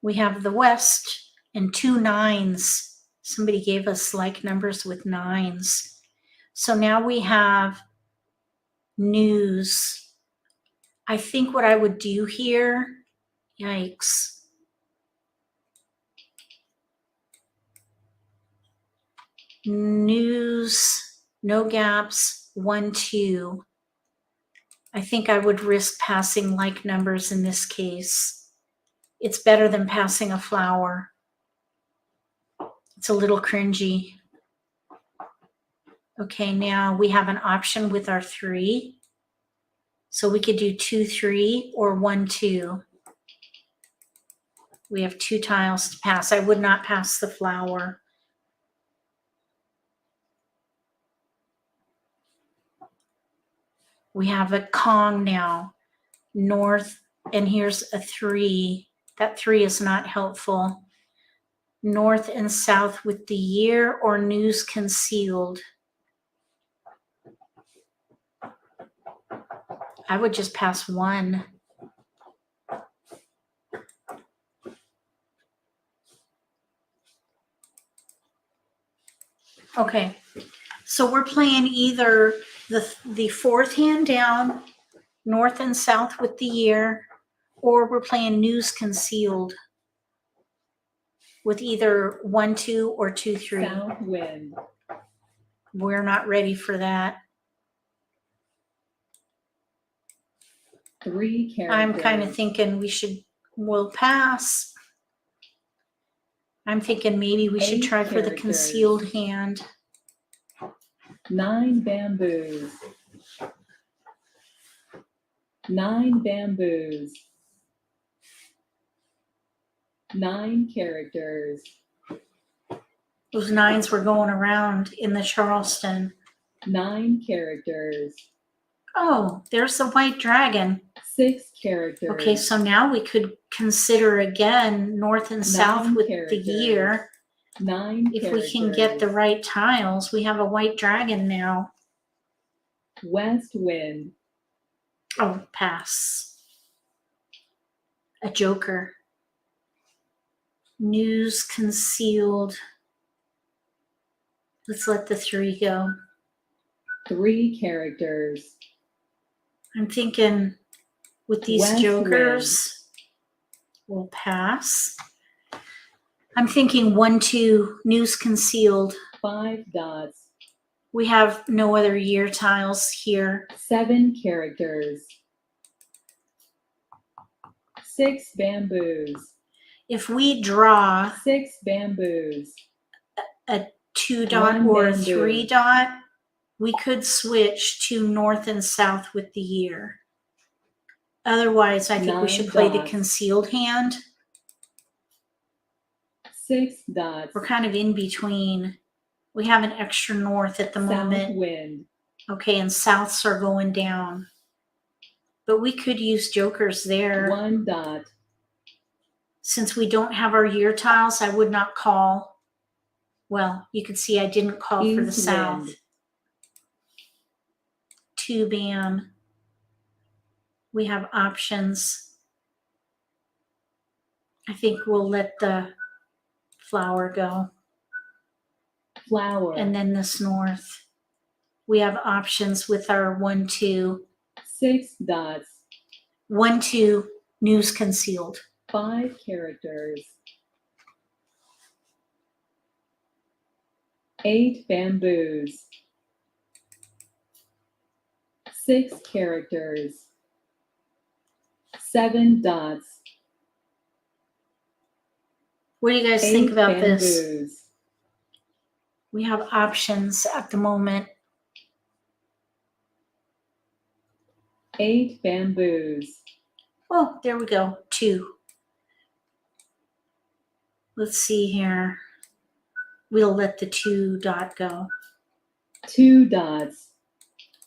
We have the West and 2 9s. Somebody gave us like numbers with 9s. So now we have News. I think what I would do here, yikes. News, no gaps, 1, 2. I think I would risk passing like numbers in this case. It's better than passing a flower. It's a little cringy. Okay, now we have an option with our 3. So we could do 2, 3 or 1, 2. We have 2 tiles to pass. I would not pass the flower. We have a Kong now, North, and here's a 3. That 3 is not helpful. North and South with the year or News Concealed. I would just pass 1. Okay, so we're playing either the 4th hand down, North and South with the year, or we're playing News Concealed with either 1, 2 or 2, 3. South wind. We're not ready for that. 3 characters. I'm kind of thinking we'll pass. I'm thinking maybe we should 8 try for the characters. concealed hand. 9 bamboos. 9 bamboos. 9 characters. Those 9s were going around in the Charleston. 9 characters. Oh, there's the white dragon. 6 characters. Okay, so now we could consider again North and South 9 with characters. the year. 9 If characters. we can get the right tiles, we have a white dragon now. West wind. Oh, pass. A joker. News Concealed. Let's let the 3 go. 3 characters. I'm thinking with these West jokers, we'll pass. I'm thinking 1, 2, News Concealed. 5 dots. We have no other year tiles here. 7 characters. 6 bamboos. If we draw 6 bamboos. a 2 dot 1 or a bamboo. 3 dot, we could switch to North and South with the year. Otherwise, I think we 9 should play the dots. concealed hand. 6 dots. We're kind of in between. We have an extra north at the South moment. wind. Okay, and souths are going down. But we could use jokers there. 1 dot. Since we don't have our year tiles, I would not call. Well, you can see I didn't call for the East south. wind. 2 bam. We have options. I think we'll let the flower go. Flower. And then this north. We have options with our 1, 2. 6 dots. 1, 2, news concealed. 5 characters. 8 bamboos. 6 characters. 7 dots. What do you guys 8 think about this? bamboos. We have options at the moment. 8 bamboos. Oh, there we go. 2. Let's see here. We'll let the 2 dot go. 2 dots.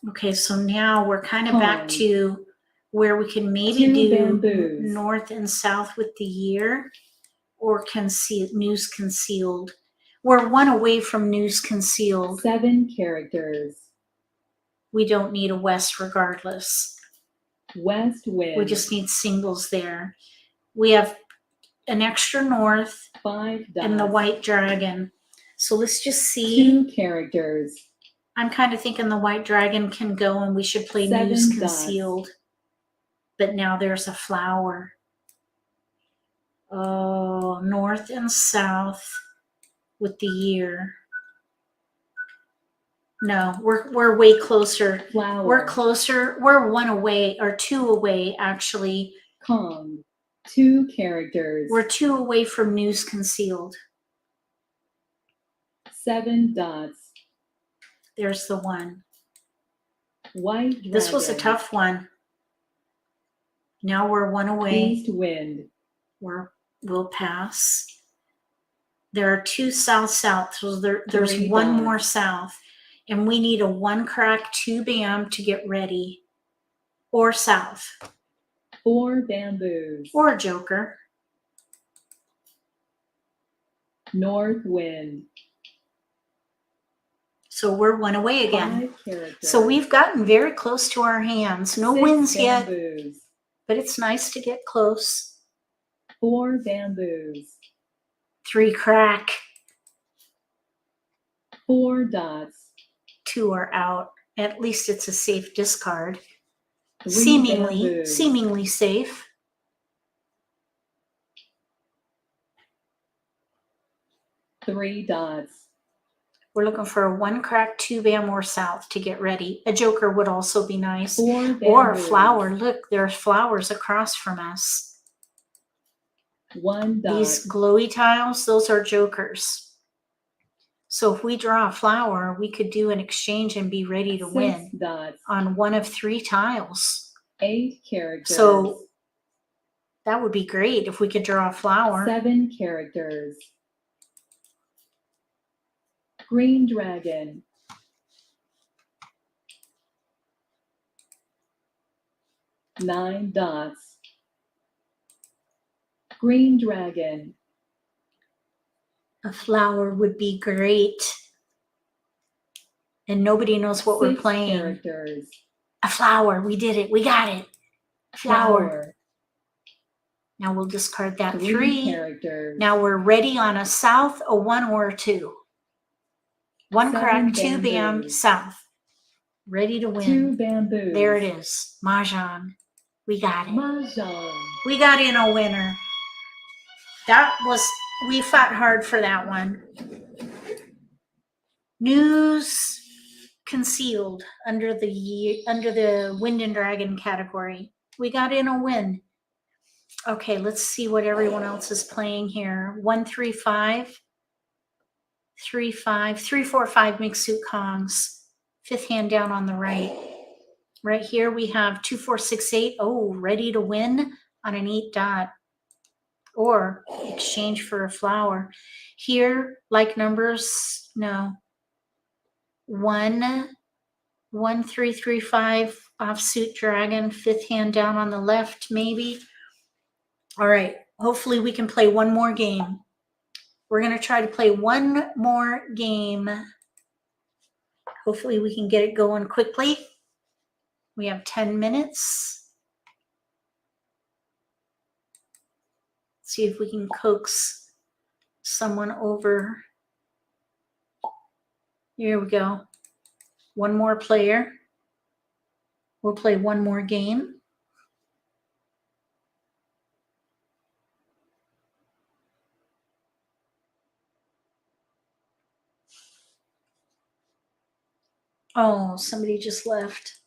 Okay, so now we're kind of back Pond. to where we can maybe 2 do bamboos. north and south with the year, or news concealed. We're 1 away from news concealed. 7 characters. We don't need a west regardless. West wind. We just need singles there. We have an extra north 5 dots. and the white dragon. So let's just see. 2 characters. I'm kind of thinking the white dragon can go and we should play 7 news dots. concealed. But now there's a flower. Oh, north and south with the year. No, we're way closer. Flower. We're closer. We're 1 away, or 2 away actually. Kong. 2 characters. We're 2 away from news concealed. 7 dots. There's the 1. White dragon. This was a tough one. Now we're 1 away. East wind. We'll pass. There are 2 south, so there's 3 1 dots. more south. And we need a 1 crack, 2 bam to get ready. Or south. 4 bamboos. Or a joker. North wind. So we're 1 away again. 5 characters. So we've gotten very close to our hands. No 6 wins yet, bamboos. but it's nice to get close. 4 bamboos. 3 crack. 4 dots. 2 are out. At least it's a safe discard. 3 Seemingly bamboos. safe. 3 dots. We're looking for a 1 crack, 2 bam or south to get ready. A joker would also be nice. 4 bamboos. Or a flower. Look, there's flowers across from us. 1 dot. These glowy tiles, those are jokers. So if we draw a flower, we could do an exchange and be ready to 6 win dots. on 1 of 3 tiles. 8 characters. So that would be great if we could draw a flower. 7 characters. Green dragon. 9 dots. Green dragon. A flower would be great. And nobody knows what we're 6 playing. characters. A flower. We did it. We got it. Flower. Flower. Now we'll discard that 3 3. characters. Now we're ready on a south, a 1 or a 2. 1 7 crack, 2 bam, bamboos. south. Ready to win. 2 bamboos. There it is. Mahjong. We got it. Mahjong. We got in a winner. We fought hard for that one. News concealed under the Wind and Dragon category. We got in a win. Okay, let's see what everyone else is playing here. 1, 3, 5. 3, 5. 3, 4, 5 mixed suit Kongs. 5th hand down on the right. Right here we have 2, 4, 6, 8. Oh, ready to win on an 8 dot. Or exchange for a flower. Here, like numbers, no. 1, 1, 3, 3, 5 offsuit dragon. 5th hand down on the left, maybe. All right, hopefully we can play 1 more game. We're going to try to play 1 more game. Hopefully we can get it going quickly. We have 10 minutes. See if we can coax someone over. Here we go. One more player. We'll play one more game. Oh, somebody just left.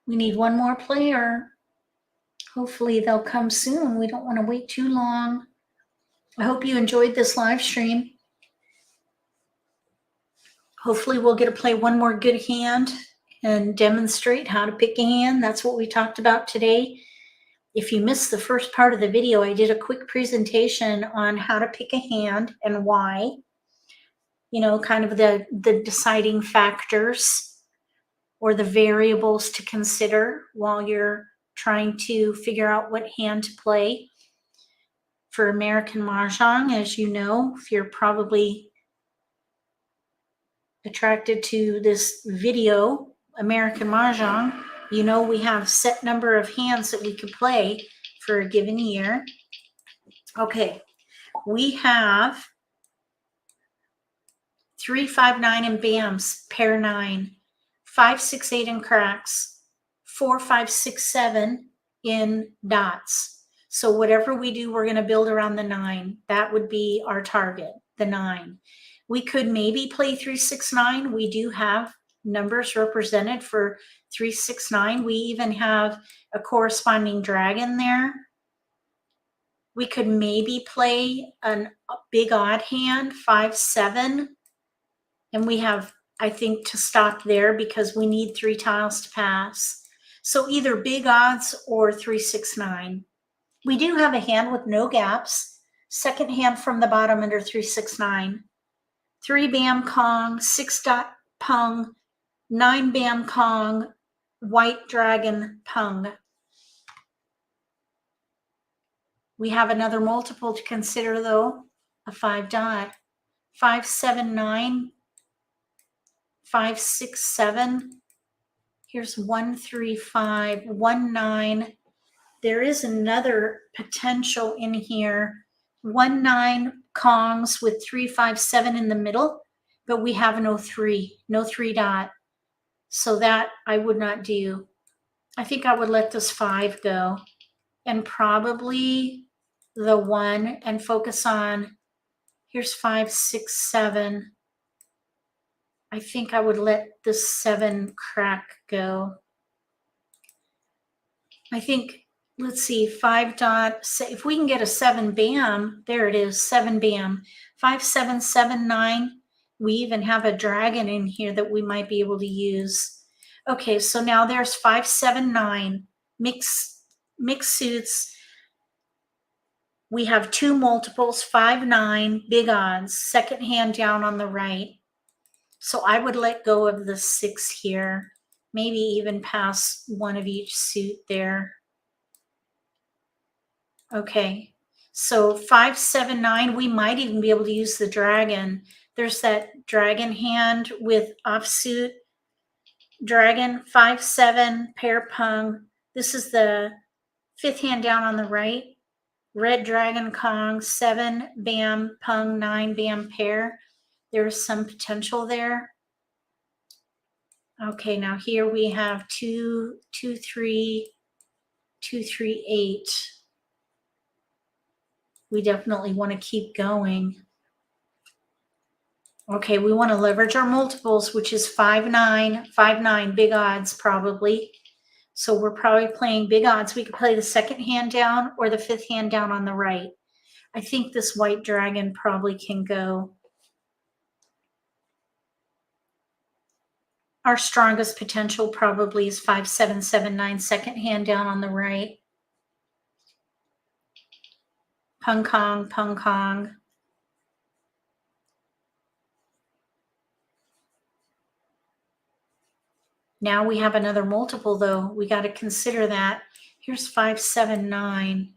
We need one more player. Hopefully they'll come soon. We don't want to wait too long. I hope you enjoyed this live stream. Hopefully we'll get to play one more good hand and demonstrate how to pick a hand. That's what we talked about today. If you missed the first part of the video, I did a quick presentation on how to pick a hand and why. You know, kind of the deciding factors or the variables to consider while you're trying to figure out what hand to play. For American Mah Jongg, as you know, if you're probably attracted to this video, American Mah Jongg, you know we have set number of hands that we could play for a given year. Okay, we have 3, 5, 9 in BAMs, pair 9, 5, 6, 8 in cracks, 4, 5, 6, 7 in dots. So whatever we do, we're going to build around the 9. That would be our target, the 9. We could maybe play 3, 6, 9. We do have numbers represented for 3, 6, 9. We even have a corresponding dragon there. We could maybe play a big odd hand, 5, 7. And we have, I think, to stop there because we need 3 tiles to pass. So either big odds or 3, 6, 9. We do have a hand with no gaps. Second hand from the bottom under 3, 6, 9. 3 Bam Kong, 6 dot Pung, 9 Bam Kong, white dragon Pung. We have another multiple to consider though, a 5 dot. 5, 7, 9, 5, 6, 7. Here's 1, 3, 5, 1, 9. There is another potential in here. 1, 9 Kongs with 3, 5, 7 in the middle, but we have no 3 dot. So that I would not do. I think I would let this 5 go and probably the 1 and focus on, here's 5, 6, 7. I think I would let this 7 crack go. I think, let's see, 5 dot, if we can get a 7 Bam, there it is, 7 Bam. 5, 7, 7, 9. We even have a dragon in here that we might be able to use. Okay, so now there's 5, 7, 9. Mix suits. We have 2 multiples, 5, 9, big odds, second hand down on the right. So I would let go of the 6 here, maybe even pass one of each suit there. Okay, so 5, 7, 9, we might even be able to use the dragon. There's that dragon hand with offsuit. Dragon, 5, 7, pair Pung. This is the 5th hand down on the right. Red dragon Kong, 7 Bam Pung, 9 Bam pair. There's some potential there. Okay, now here we have 2, 2, 3, 2, 3, 8. We definitely want to keep going. Okay, we want to leverage our multiples, which is 5, 9, 5, 9, big odds probably. So we're probably playing big odds. We could play the second hand down or the fifth hand down on the right. I think this white dragon probably can go. Our strongest potential probably is 5, 7, 7, 9, second hand down on the right. Pung Kong, Pung Kong. Now we have another multiple though. We got to consider that. Here's 5, 7, 9.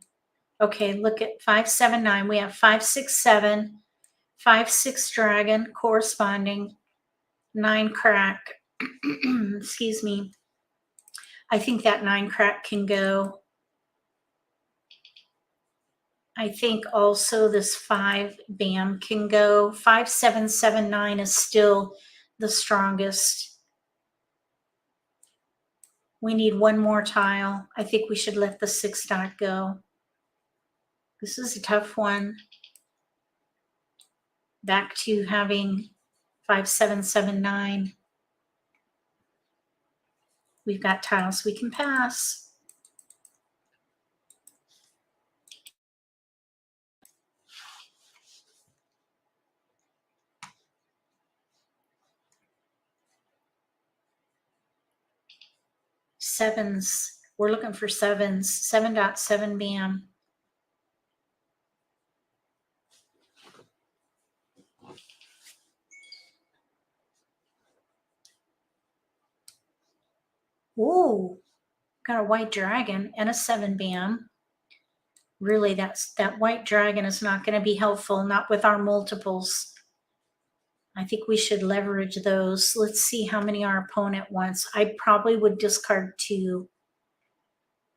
Okay, look at 5, 7, 9. We have 5, 6, 7, 5, 6 dragon corresponding, 9 crack. Excuse me. I think that 9 crack can go. I think also this 5 bam can go. 5, 7, 7, 9 is still the strongest. We need one more tile. I think we should let the 6 dot go. This is a tough one. Back to having 5, 7, 7, 9. We've got tiles we can pass. Sevens. We're looking for sevens. 7.7 bam. Ooh, got a white dragon and a 7 bam. Really, that white dragon is not going to be helpful, not with our multiples. I think we should leverage those. Let's see how many our opponent wants. I probably would discard 2.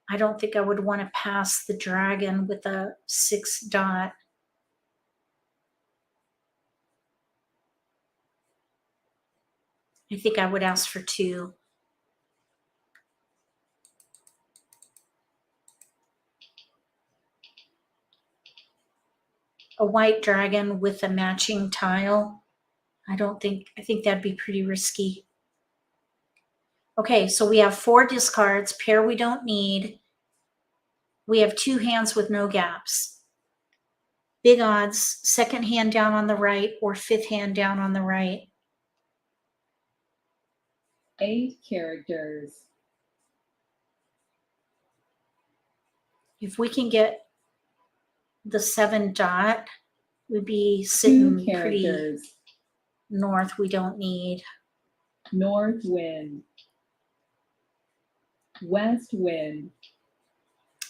I don't think I would want to pass the dragon with a 6 dot. I think I would ask for 2. A white dragon with a matching tile. I think that'd be pretty risky. Okay, so we have 4 discards, pair we don't need. We have 2 hands with no gaps. Big odds, second hand down on the right or fifth hand down on the right. 8 characters. If we can get the 7 dot, we'd be 2 sitting pretty characters. north. We don't need. North wind. West wind.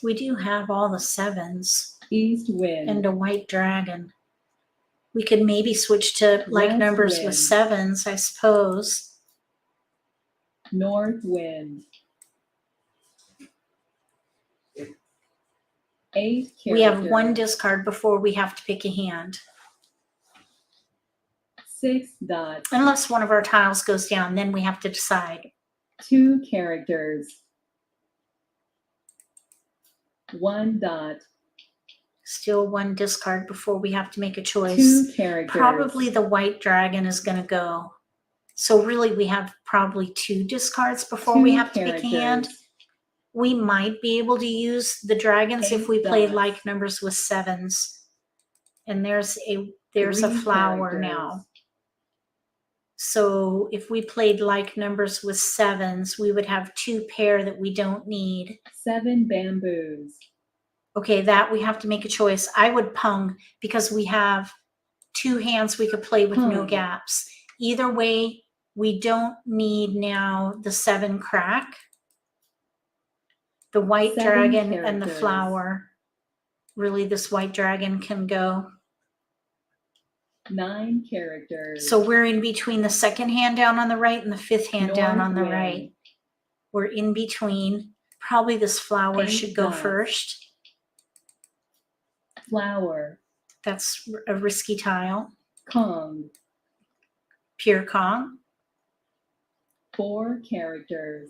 We do have all the 7s East wind. and a white dragon. We could maybe switch to like West numbers wind. with 7s, I suppose. North wind. 8 characters. We have 1 discard before we have to pick a hand. 6 dots. Unless one of our tiles goes down, then we have to decide. 2 characters. 1 dot. Still 1 discard before we have to make a choice. 2 characters. Probably the white dragon is going to go. So really we have probably 2 discards before we 2 have to pick a hand. characters. We might be able to use the dragons if we 8 play dots. like numbers with 7s. And there's a 3 flower characters. now. So if we played like numbers with 7s, we would have 2 pair that we don't need. 7 bamboos. Okay, that we have to make a choice. I would pung because we have 2 hands we could play with no Pung. gaps. Either way, we don't need now the 7 crack, the white 7 dragon, and the characters. flower. Really, this white dragon can go. 9 characters. So we're in between the second hand down on the right and the fifth hand down North on the wind. right. We're in between. Probably this flower 8 should go dots. first. Flower. That's a risky tile. Kong. pure Kong. 4 characters.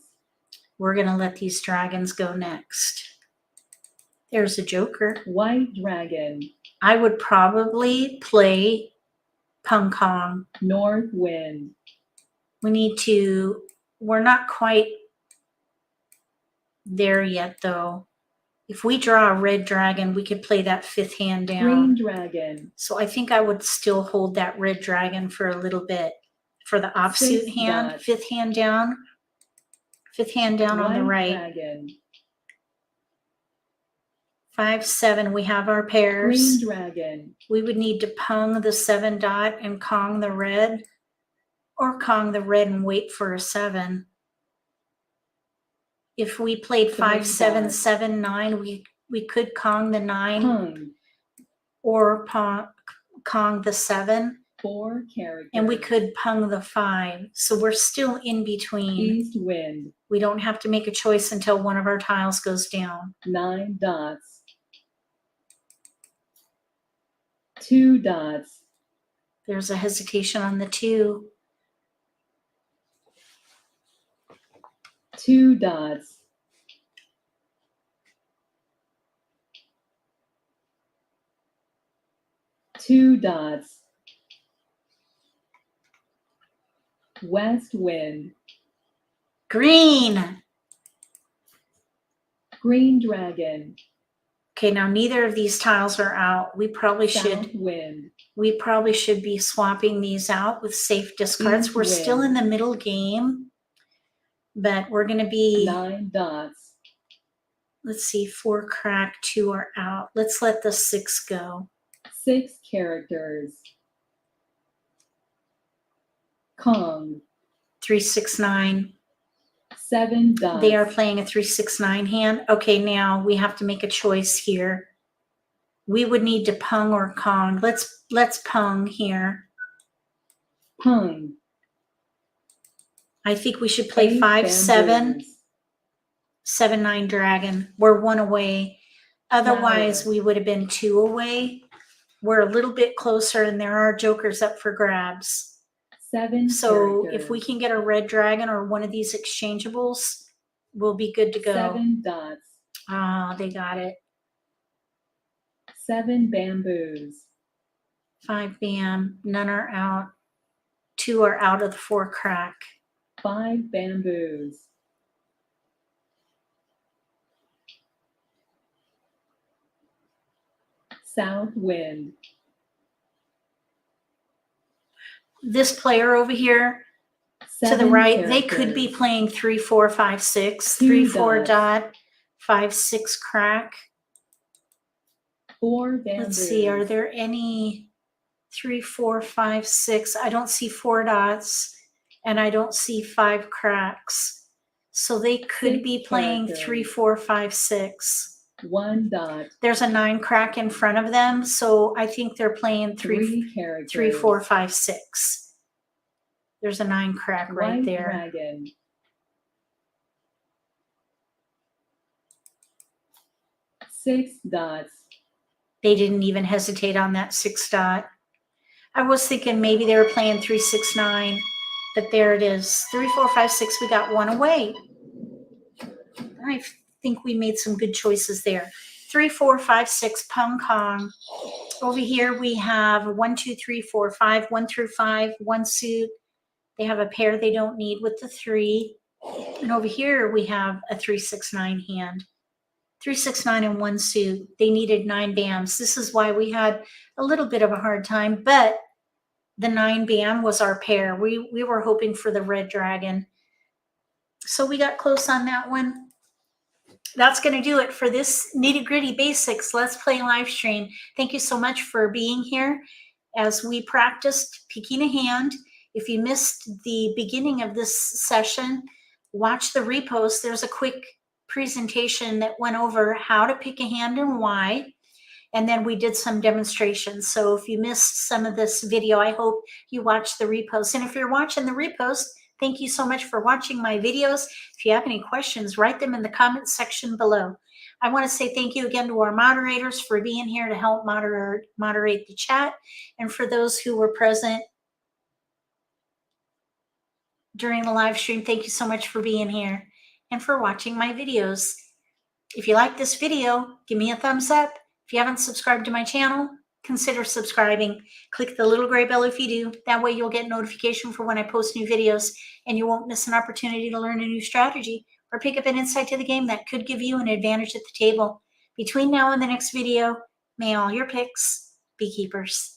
We're going to let these dragons go next. There's a joker. White dragon. I would probably play Pung Kong. North wind. We're not quite there yet though. If we draw a red dragon, we could play that 5th hand down. Green dragon. So I think I would still hold that red dragon for a little bit. For the offsuit 6 hand, dots. 5th hand down. 5th hand down on the White right. dragon. 5, 7, we have our pairs. Green dragon. We would need to pung the 7 dot and Kong the red, or Kong the red and wait for a 7. If we played 5, 7, dots. 7, 9, we could Kong the 9 Pung. or Kong the 7, 4 characters. and we could pung the 5. So we're still in between. East wind. We don't have to make a choice until one of our tiles goes down. 9 dots. 2 dots. There's a hesitation on the 2. 2 dots. 2 dots. West wind. Green. Green dragon. Okay, now neither of these tiles are out. We probably South wind. should be swapping these out with safe discards. East We're still in wind. the middle game, but we're going to be, 9 dots. let's see, 4 crack, 2 are out. Let's let the 6 go. 6 characters. Kong. 3, 6, 9. 7 dots. They are playing a 3, 6, 9 hand. Okay, now we have to make a choice here. We would need to pung or Kong. Let's pung here. Pung. I think we should play 8 5, 7, bamboos. 7, 9 dragon. We're 1 away. Otherwise, Flower. we would have been 2 away. We're a little bit closer, and there are jokers up for grabs. 7 So characters. if we can get a red dragon or one of these exchangeables, we'll be good to go. 7 dots. Ah, they got it. 7 bamboos. 5 bam. None are out. 2 are out of the 4 crack. 5 bamboos. South wind. This player over here to the 7 right, they could be characters. playing 3, 4, 5, 6, 2 3, 4 dots. dot, 5, 6 crack. 4 bamboos. Let's see, are there any 3, 4, 5, 6? I don't see 4 dots, and I don't see 5 cracks. So they could 6 be playing 3, characters. 4, 5, 6. 1 dot. There's a 9 crack in front of them, so I think they're playing 3 characters. 3, 4, 5, 6. There's a 9 crack right White there. dragon. 6 dots. They didn't even hesitate on that 6 dot. I was thinking maybe they were playing 3, 6, 9, but there it is. 3, 4, 5, 6. We got 1 away. I think we made some good choices there. 3, 4, 5, 6, Pung Kong. Over here we have 1, 2, 3, 4, 5, 1 through 5, 1 suit. They have a pair they don't need with the 3. And over here we have a 3, 6, 9 hand. 3, 6, 9 and 1 suit. They needed 9 bams. This is why we had a little bit of a hard time, but the 9 bam was our pair. We were hoping for the red dragon. So we got close on that one. That's going to do it for this nitty-gritty basics Let's Play live stream. Thank you so much for being here as we practiced picking a hand. If you missed the beginning of this session, watch the repost. There's a quick presentation that went over how to pick a hand and why. And then we did some demonstrations. So if you missed some of this video, I hope you watch the repost. And if you're watching the repost, thank you so much for watching my videos. If you have any questions, write them in the comments section below. I want to say thank you again to our moderators for being here to help moderate the chat. And for those who were present during the live stream. Thank you so much for being here and for watching my videos. If you like this video, give me a thumbs up. If you haven't subscribed to my channel, consider subscribing. Click the little gray bell if you do. That way you'll get notification for when I post new videos, and you won't miss an opportunity to learn a new strategy or pick up an insight to the game that could give you an advantage at the table. Between now and the next video, may all your picks be keepers.